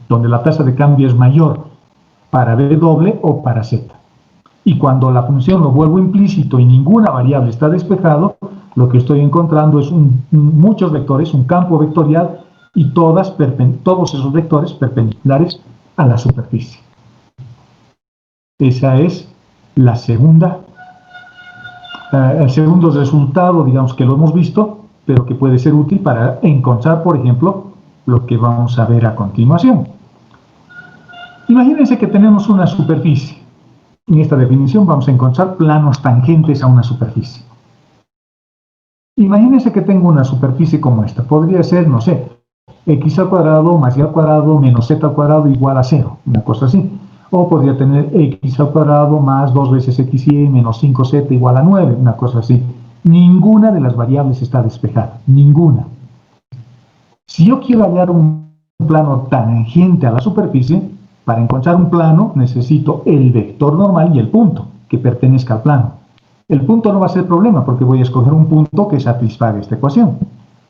donde la tasa de cambio es mayor para w o para z. Y cuando la función lo vuelvo implícito y ninguna variable está despejado, lo que estoy encontrando es muchos vectores, un campo vectorial y todos esos vectores perpendiculares a la superficie. Esa es la segunda, el segundo resultado, digamos, que lo hemos visto, pero que puede ser útil para encontrar, por ejemplo, lo que vamos a ver a continuación. Imagínense que tenemos una superficie. En esta definición vamos a encontrar planos tangentes a una superficie. Imagínense que tengo una superficie como esta. Podría ser, no sé, x al cuadrado más y al cuadrado menos z al cuadrado igual a 0, una cosa así. O podría tener x al cuadrado más 2 veces x y menos 5z igual a 9, una cosa así. Ninguna de las variables está despejada, ninguna. Si yo quiero hallar un plano tangente a la superficie, para encontrar un plano necesito el vector normal y el punto que pertenezca al plano. El punto no va a ser problema porque voy a escoger un punto que satisfaga esta ecuación.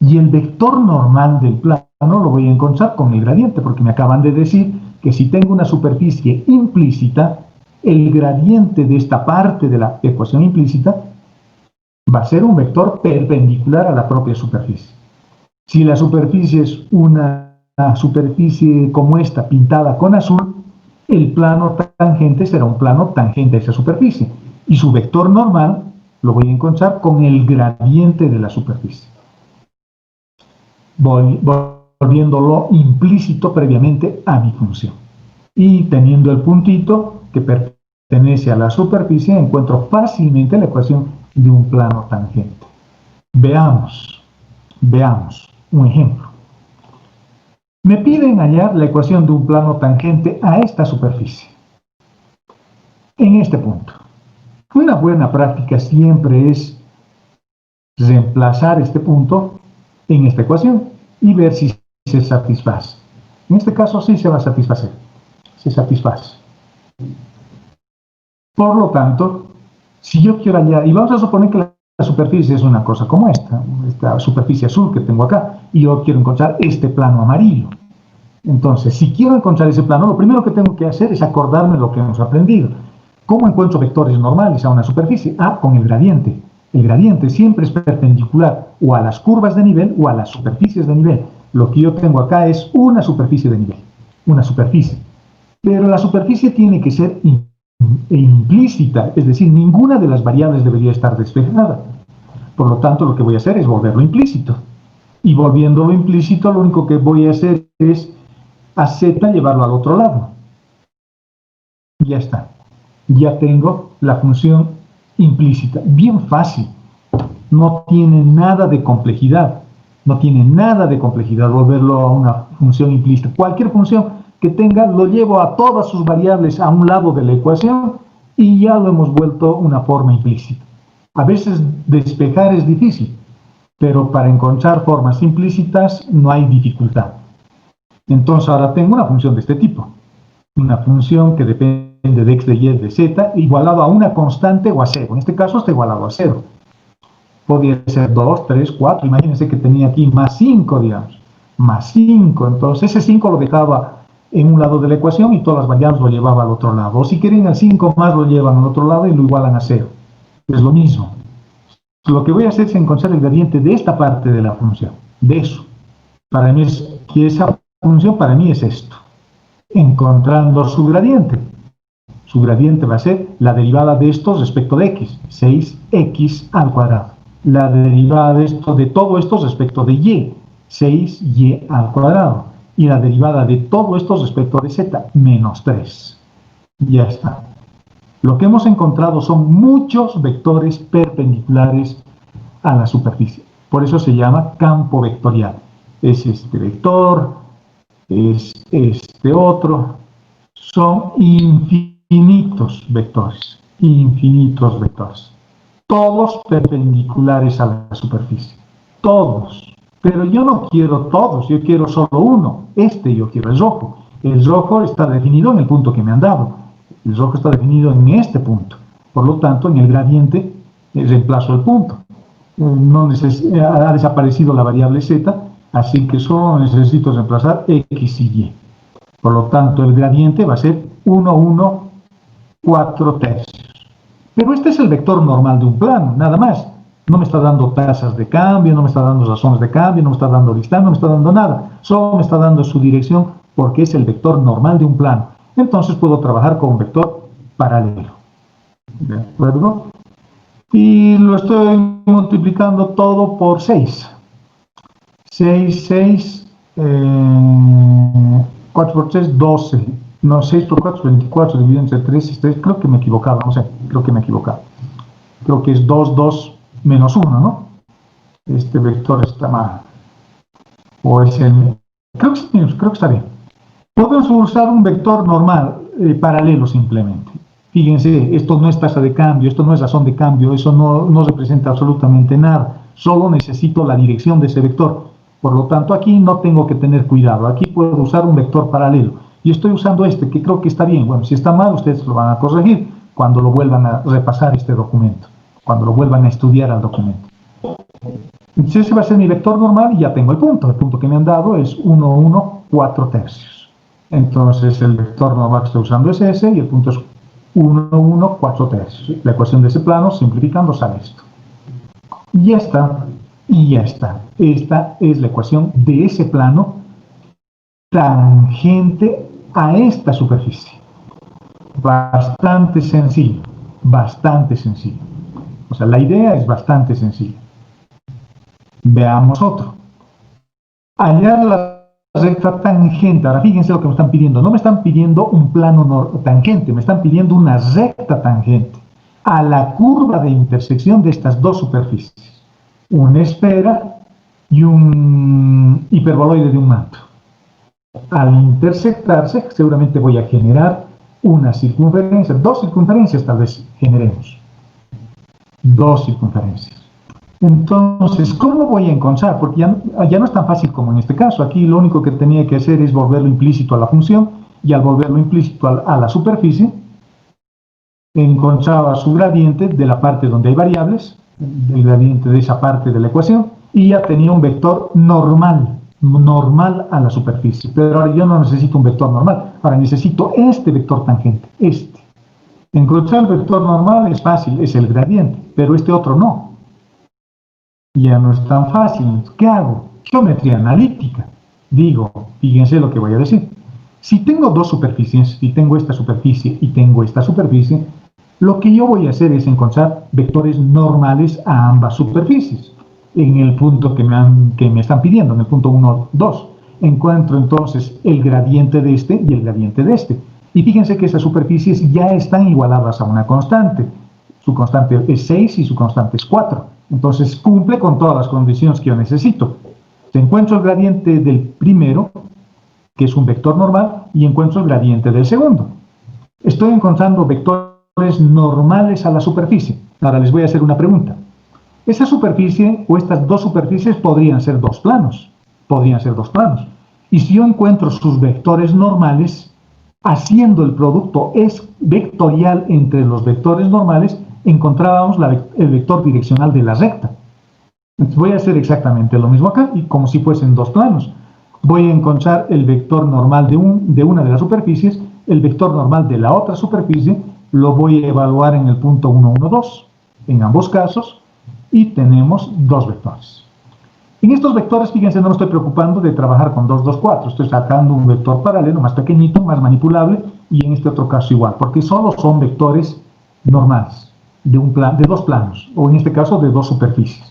Y el vector normal del plano lo voy a encontrar con el gradiente, porque me acaban de decir que si tengo una superficie implícita, el gradiente de esta parte de la ecuación implícita va a ser un vector perpendicular a la propia superficie. Si la superficie es una superficie como esta, pintada con azul, el plano tangente será un plano tangente a esa superficie. Y su vector normal lo voy a encontrar con el gradiente de la superficie. Volviéndolo implícito previamente a mi función. Y teniendo el puntito que pertenece a la superficie, encuentro fácilmente la ecuación de un plano tangente. Veamos un ejemplo. Me piden hallar la ecuación de un plano tangente a esta superficie. En este punto. Una buena práctica siempre es reemplazar este punto en esta ecuación y ver si se satisface. En este caso sí se va a satisfacer. Se satisface. Por lo tanto, si yo quiero hallar, y vamos a suponer que la superficie es una cosa como esta superficie azul que tengo acá, y yo quiero encontrar este plano amarillo. Entonces, si quiero encontrar ese plano, lo primero que tengo que hacer es acordarme lo que hemos aprendido. ¿Cómo encuentro vectores normales a una superficie? Con el gradiente. El gradiente siempre es perpendicular o a las curvas de nivel o a las superficies de nivel. Lo que yo tengo acá es una superficie de nivel. Una superficie. Pero la superficie tiene que ser implícita, es decir, ninguna de las variables debería estar despejada. Por lo tanto, lo que voy a hacer es volverlo implícito. Y volviéndolo implícito, lo único que voy a hacer es a z llevarlo al otro lado. Ya está. Ya tengo la función implícita. Bien fácil. No tiene nada de complejidad. No tiene nada de complejidad volverlo a una función implícita. Cualquier función que tenga, lo llevo a todas sus variables a un lado de la ecuación y ya lo hemos vuelto una forma implícita. A veces despejar es difícil, pero para encontrar formas implícitas no hay dificultad. Entonces ahora tengo una función de este tipo. Una función que depende de x, de y, de z, igualado a una constante o a 0. En este caso está igualado a 0. Podría ser 2, 3, 4. Imagínense que tenía aquí más 5, digamos. Más 5. Entonces ese 5 lo dejaba en un lado de la ecuación y todas las variables lo llevaba al otro lado. O si quieren el 5 más lo llevan al otro lado y lo igualan a 0. Es lo mismo. Lo que voy a hacer es encontrar el gradiente de esta parte de la función. De eso. Para mí es que esa función para mí es esto. Encontrando su gradiente. Su gradiente va a ser la derivada de esto respecto de x, 6x al cuadrado. La derivada de todo esto respecto de y, 6y al cuadrado. Y la derivada de todo esto respecto de z, menos 3. Ya está. Lo que hemos encontrado son muchos vectores perpendiculares a la superficie. Por eso se llama campo vectorial. Es este vector, es este otro. Son infinitos vectores. Infinitos vectores. Todos perpendiculares a la superficie. Todos. Pero yo no quiero todos, yo quiero solo uno. Este yo quiero, el rojo. El rojo está definido en el punto que me han dado. El rojo está definido en este punto. Por lo tanto, en el gradiente reemplazo el punto. Ha desaparecido la variable z, así que solo necesito reemplazar x y y. Por lo tanto, el gradiente va a ser 1, 1, 4 tercios. Pero este es el vector normal de un plano, nada más. No me está dando tasas de cambio, no me está dando razones de cambio, no me está dando distancia, no me está dando nada. Solo me está dando su dirección porque es el vector normal de un plano. Entonces puedo trabajar con un vector paralelo. ¿De acuerdo? Y lo estoy multiplicando todo por 6. 6, 6, 4 por 3, 12. No, 6 por 4, 24, dividido entre 3 y 3. Creo que me he equivocado, no sé, creo que me he equivocado. Creo que es 2, 2, menos 1, ¿no? Este vector está mal. O es el... Creo que está bien. Podemos usar un vector normal, paralelo simplemente. Fíjense, esto no es tasa de cambio, esto no es razón de cambio, eso no representa absolutamente nada. Solo necesito la dirección de ese vector. Por lo tanto, aquí no tengo que tener cuidado. Aquí puedo usar un vector paralelo. Y estoy usando este, que creo que está bien. Bueno, si está mal, ustedes lo van a corregir cuando lo vuelvan a repasar este documento, cuando lo vuelvan a estudiar al documento. Entonces ese va a ser mi vector normal y ya tengo el punto. El punto que me han dado es 1, 1, 4 tercios. Entonces el vector normal que estoy usando es ese y el punto es 1, 1, 4 tercios. La ecuación de ese plano, simplificando, sale esto. Y ya está. Y ya está. Esta es la ecuación de ese plano tangente a esta superficie. Bastante sencillo. Bastante sencillo. O sea, la idea es bastante sencilla. Veamos otro. Hallar la recta tangente. Ahora fíjense lo que me están pidiendo. No me están pidiendo un plano tangente, me están pidiendo una recta tangente a la curva de intersección de estas dos superficies. Una esfera y un hiperboloide de un manto. Al intersectarse, seguramente voy a generar una circunferencia, dos circunferencias tal vez generemos. Dos circunferencias. Entonces, ¿cómo voy a encontrar? Porque ya no es tan fácil como en este caso. Aquí lo único que tenía que hacer es volverlo implícito a la función, y al volverlo implícito a la superficie, encontraba su gradiente de la parte donde hay variables, el gradiente de esa parte de la ecuación, y ya tenía un vector normal a la superficie. Pero ahora yo no necesito un vector normal, ahora necesito este vector tangente, este. Encontrar el vector normal es fácil, es el gradiente, pero este otro no. Ya no es tan fácil. ¿Qué hago? Geometría analítica. Digo, fíjense lo que voy a decir. Si tengo dos superficies, si tengo esta superficie y tengo esta superficie, lo que yo voy a hacer es encontrar vectores normales a ambas superficies. En el punto que me están pidiendo, en el punto 1, 2. Encuentro entonces el gradiente de este y el gradiente de este. Y fíjense que esas superficies ya están igualadas a una constante. Su constante es 6 y su constante es 4. Entonces cumple con todas las condiciones que yo necesito. Encuentro el gradiente del primero, que es un vector normal, y encuentro el gradiente del segundo. Estoy encontrando vectores normales a la superficie. Ahora les voy a hacer una pregunta. Esa superficie o estas dos superficies podrían ser dos planos. Podrían ser dos planos. Y si yo encuentro sus vectores normales, haciendo el producto es vectorial entre los vectores normales, encontrábamos el vector direccional de la recta. Entonces voy a hacer exactamente lo mismo acá, y como si fuesen dos planos. Voy a encontrar el vector normal de una de las superficies, el vector normal de la otra superficie, lo voy a evaluar en el punto 1, 1, 2, en ambos casos, y tenemos dos vectores. En estos vectores, fíjense, no me estoy preocupando de trabajar con 2, 2, 4, estoy sacando un vector paralelo más pequeñito, más manipulable, y en este otro caso igual, porque solo son vectores normales, de dos planos, o en este caso de dos superficies.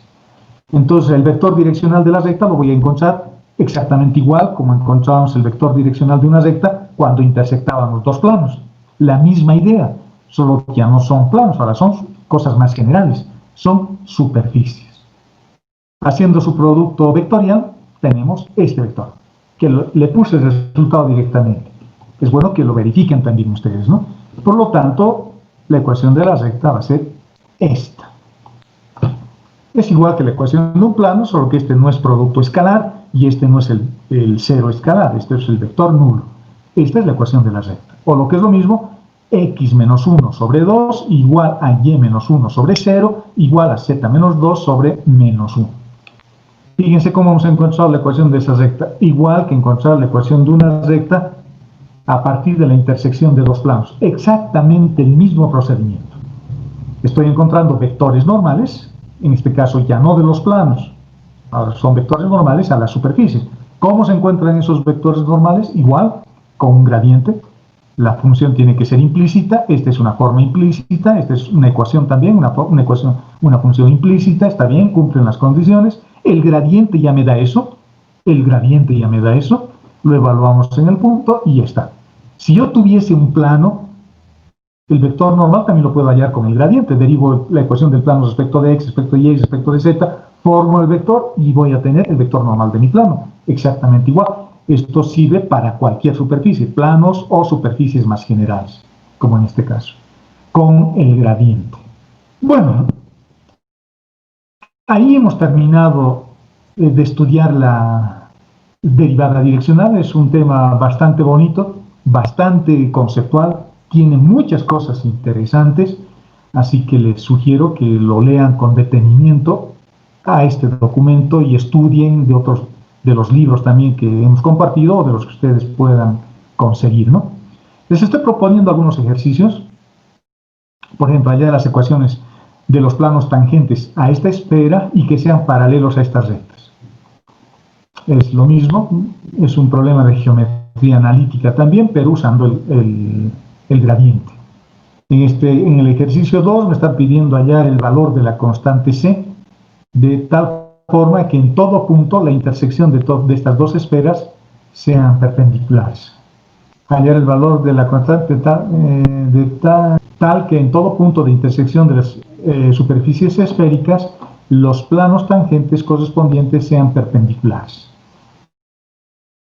Entonces el vector direccional de la recta lo voy a encontrar exactamente igual como encontrábamos el vector direccional de una recta cuando intersectábamos dos planos. La misma idea, solo que ya no son planos, ahora son cosas más generales, son superficies. Haciendo su producto vectorial, tenemos este vector, que le puse el resultado directamente. Es bueno que lo verifiquen también ustedes, ¿no? Por lo tanto, la ecuación de la recta va a ser esta. Es igual que la ecuación de un plano, solo que este no es producto escalar y este no es el cero escalar, este es el vector nulo. Esta es la ecuación de la recta. O lo que es lo mismo, x menos 1 sobre 2 igual a y menos 1 sobre 0 igual a z menos 2 sobre menos 1. Fíjense cómo hemos encontrado la ecuación de esa recta, igual que encontrar la ecuación de una recta a partir de la intersección de dos planos. Exactamente el mismo procedimiento. Estoy encontrando vectores normales, en este caso ya no de los planos, ahora son vectores normales a las superficies. ¿Cómo se encuentran esos vectores normales? Igual, con un gradiente. La función tiene que ser implícita, esta es una forma implícita, esta es una ecuación también, una función implícita, está bien, cumplen las condiciones. El gradiente ya me da eso, lo evaluamos en el punto y ya está. Si yo tuviese un plano, el vector normal también lo puedo hallar con el gradiente. Derivo la ecuación del plano respecto de x, respecto de y, respecto de z, formo el vector y voy a tener el vector normal de mi plano. Exactamente igual. Esto sirve para cualquier superficie, planos o superficies más generales, como en este caso, con el gradiente. Bueno, ahí hemos terminado de estudiar la derivada direccional. Es un tema bastante bonito, bastante conceptual, tiene muchas cosas interesantes, así que les sugiero que lo lean con detenimiento a este documento y estudien de los libros también que hemos compartido o de los que ustedes puedan conseguir, ¿no? Les estoy proponiendo algunos ejercicios, por ejemplo, hallar las ecuaciones de los planos tangentes a esta esfera y que sean paralelos a estas rectas. Es lo mismo, es un problema de geometría analítica también, pero usando el gradiente. En el ejercicio 2 me están pidiendo hallar el valor de la constante C de tal forma que en todo punto la intersección de estas dos esferas sean perpendiculares. Hallar el valor de la constante tal que en todo punto de intersección de las superficies esféricas los planos tangentes correspondientes sean perpendiculares.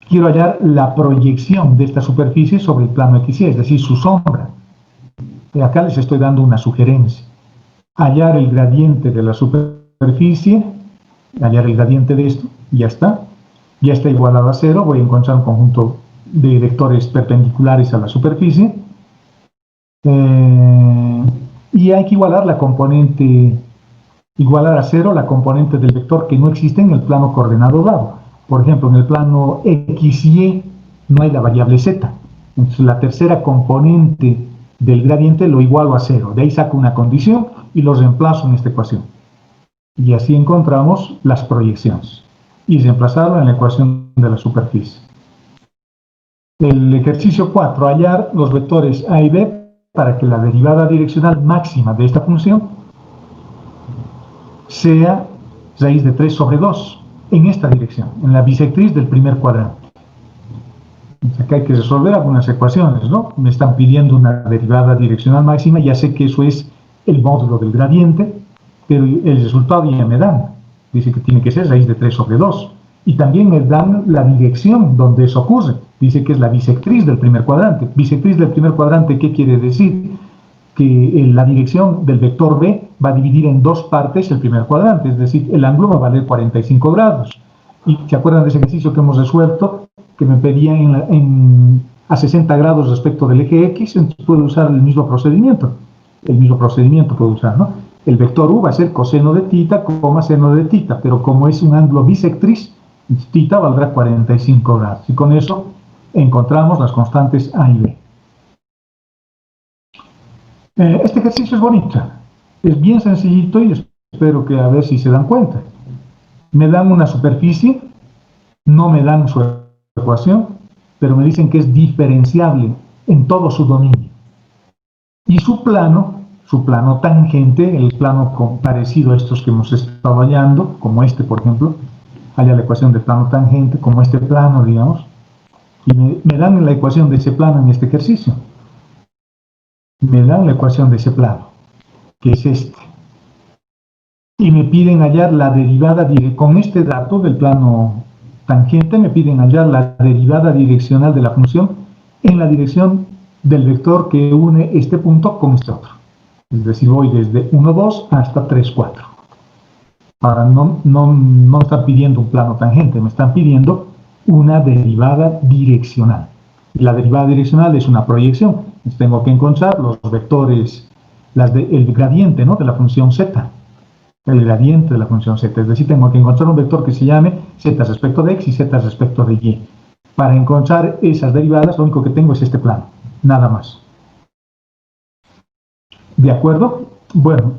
Quiero hallar la proyección de esta superficie sobre el plano XY, es decir, su sombra. Acá les estoy dando una sugerencia. Hallar el gradiente de la superficie, hallar el gradiente de esto, ya está igualado a 0, voy a encontrar un conjunto de vectores perpendiculares a la superficie, y hay que igualar a 0 la componente del vector que no existe en el plano coordenado dado. Por ejemplo, en el plano XY no hay la variable z. Entonces, la tercera componente del gradiente lo igualo a 0. De ahí saco una condición y lo reemplazo en esta ecuación. Y así encontramos las proyecciones. Y reemplazarlo en la ecuación de la superficie. El ejercicio 4, hallar los vectores a y b para que la derivada direccional máxima de esta función sea raíz de 3 sobre 2. En esta dirección, en la bisectriz del primer cuadrante. Acá hay que resolver algunas ecuaciones, ¿no? Me están pidiendo una derivada direccional máxima, ya sé que eso es el módulo del gradiente, pero el resultado ya me dan. Dice que tiene que ser raíz de 3 sobre 2. Y también me dan la dirección donde eso ocurre. Dice que es la bisectriz del primer cuadrante. Bisectriz del primer cuadrante, ¿qué quiere decir? Que la dirección del vector B va a dividir en dos partes el primer cuadrante, es decir, el ángulo va a valer 45 grados. Y ¿se acuerdan de ese ejercicio que hemos resuelto? que me pedía a 60 grados respecto del eje X, entonces puedo usar el mismo procedimiento. El mismo procedimiento puedo usar, ¿no? El vector u va a ser coseno de tita, seno de tita, pero como es un ángulo bisectriz, tita valdrá 45 grados. Y con eso encontramos las constantes A y B. Este ejercicio es bonito. Es bien sencillito y espero que a ver si se dan cuenta. Me dan una superficie, no me dan su ecuación, pero me dicen que es diferenciable en todo su dominio. Y su plano tangente, el plano parecido a estos que hemos estado hallando, como este, por ejemplo, halla la ecuación de plano tangente, como este plano, digamos, y me dan la ecuación de ese plano en este ejercicio. Me dan la ecuación de ese plano, que es este. Y me piden hallar la derivada, con este dato del plano tangente, me piden hallar la derivada direccional de la función en la dirección del vector que une este punto con este otro. Es decir, voy desde 1, 2 hasta 3, 4. Ahora, no están pidiendo un plano tangente, me están pidiendo una derivada direccional. Y la derivada direccional es una proyección. Entonces tengo que encontrar los vectores, el gradiente, ¿no?, de la función z. El gradiente de la función z. Es decir, tengo que encontrar un vector que se llame z respecto de x y z respecto de y. Para encontrar esas derivadas, lo único que tengo es este plano. Nada más. ¿De acuerdo? Bueno,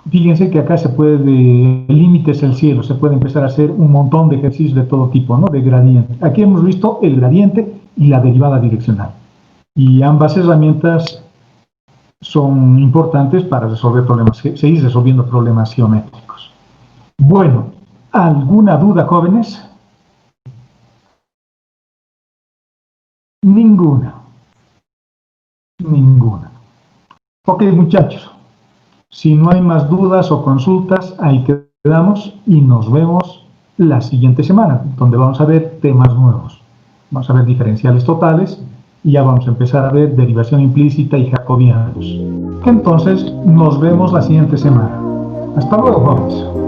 fíjense que acá se puede, el límite es el cielo, se puede empezar a hacer un montón de ejercicios de todo tipo, ¿no?, de gradiente. Aquí hemos visto el gradiente y la derivada direccional. Y ambas herramientas son importantes para resolver seguir resolviendo problemas geométricos. Bueno, ¿alguna duda, jóvenes? Ninguna. Ninguna. Ok, muchachos. Si no hay más dudas o consultas, ahí quedamos y nos vemos la siguiente semana, donde vamos a ver temas nuevos. Vamos a ver diferenciales totales y ya vamos a empezar a ver derivación implícita y jacobianos. Entonces, nos vemos la siguiente semana. Hasta luego, jóvenes.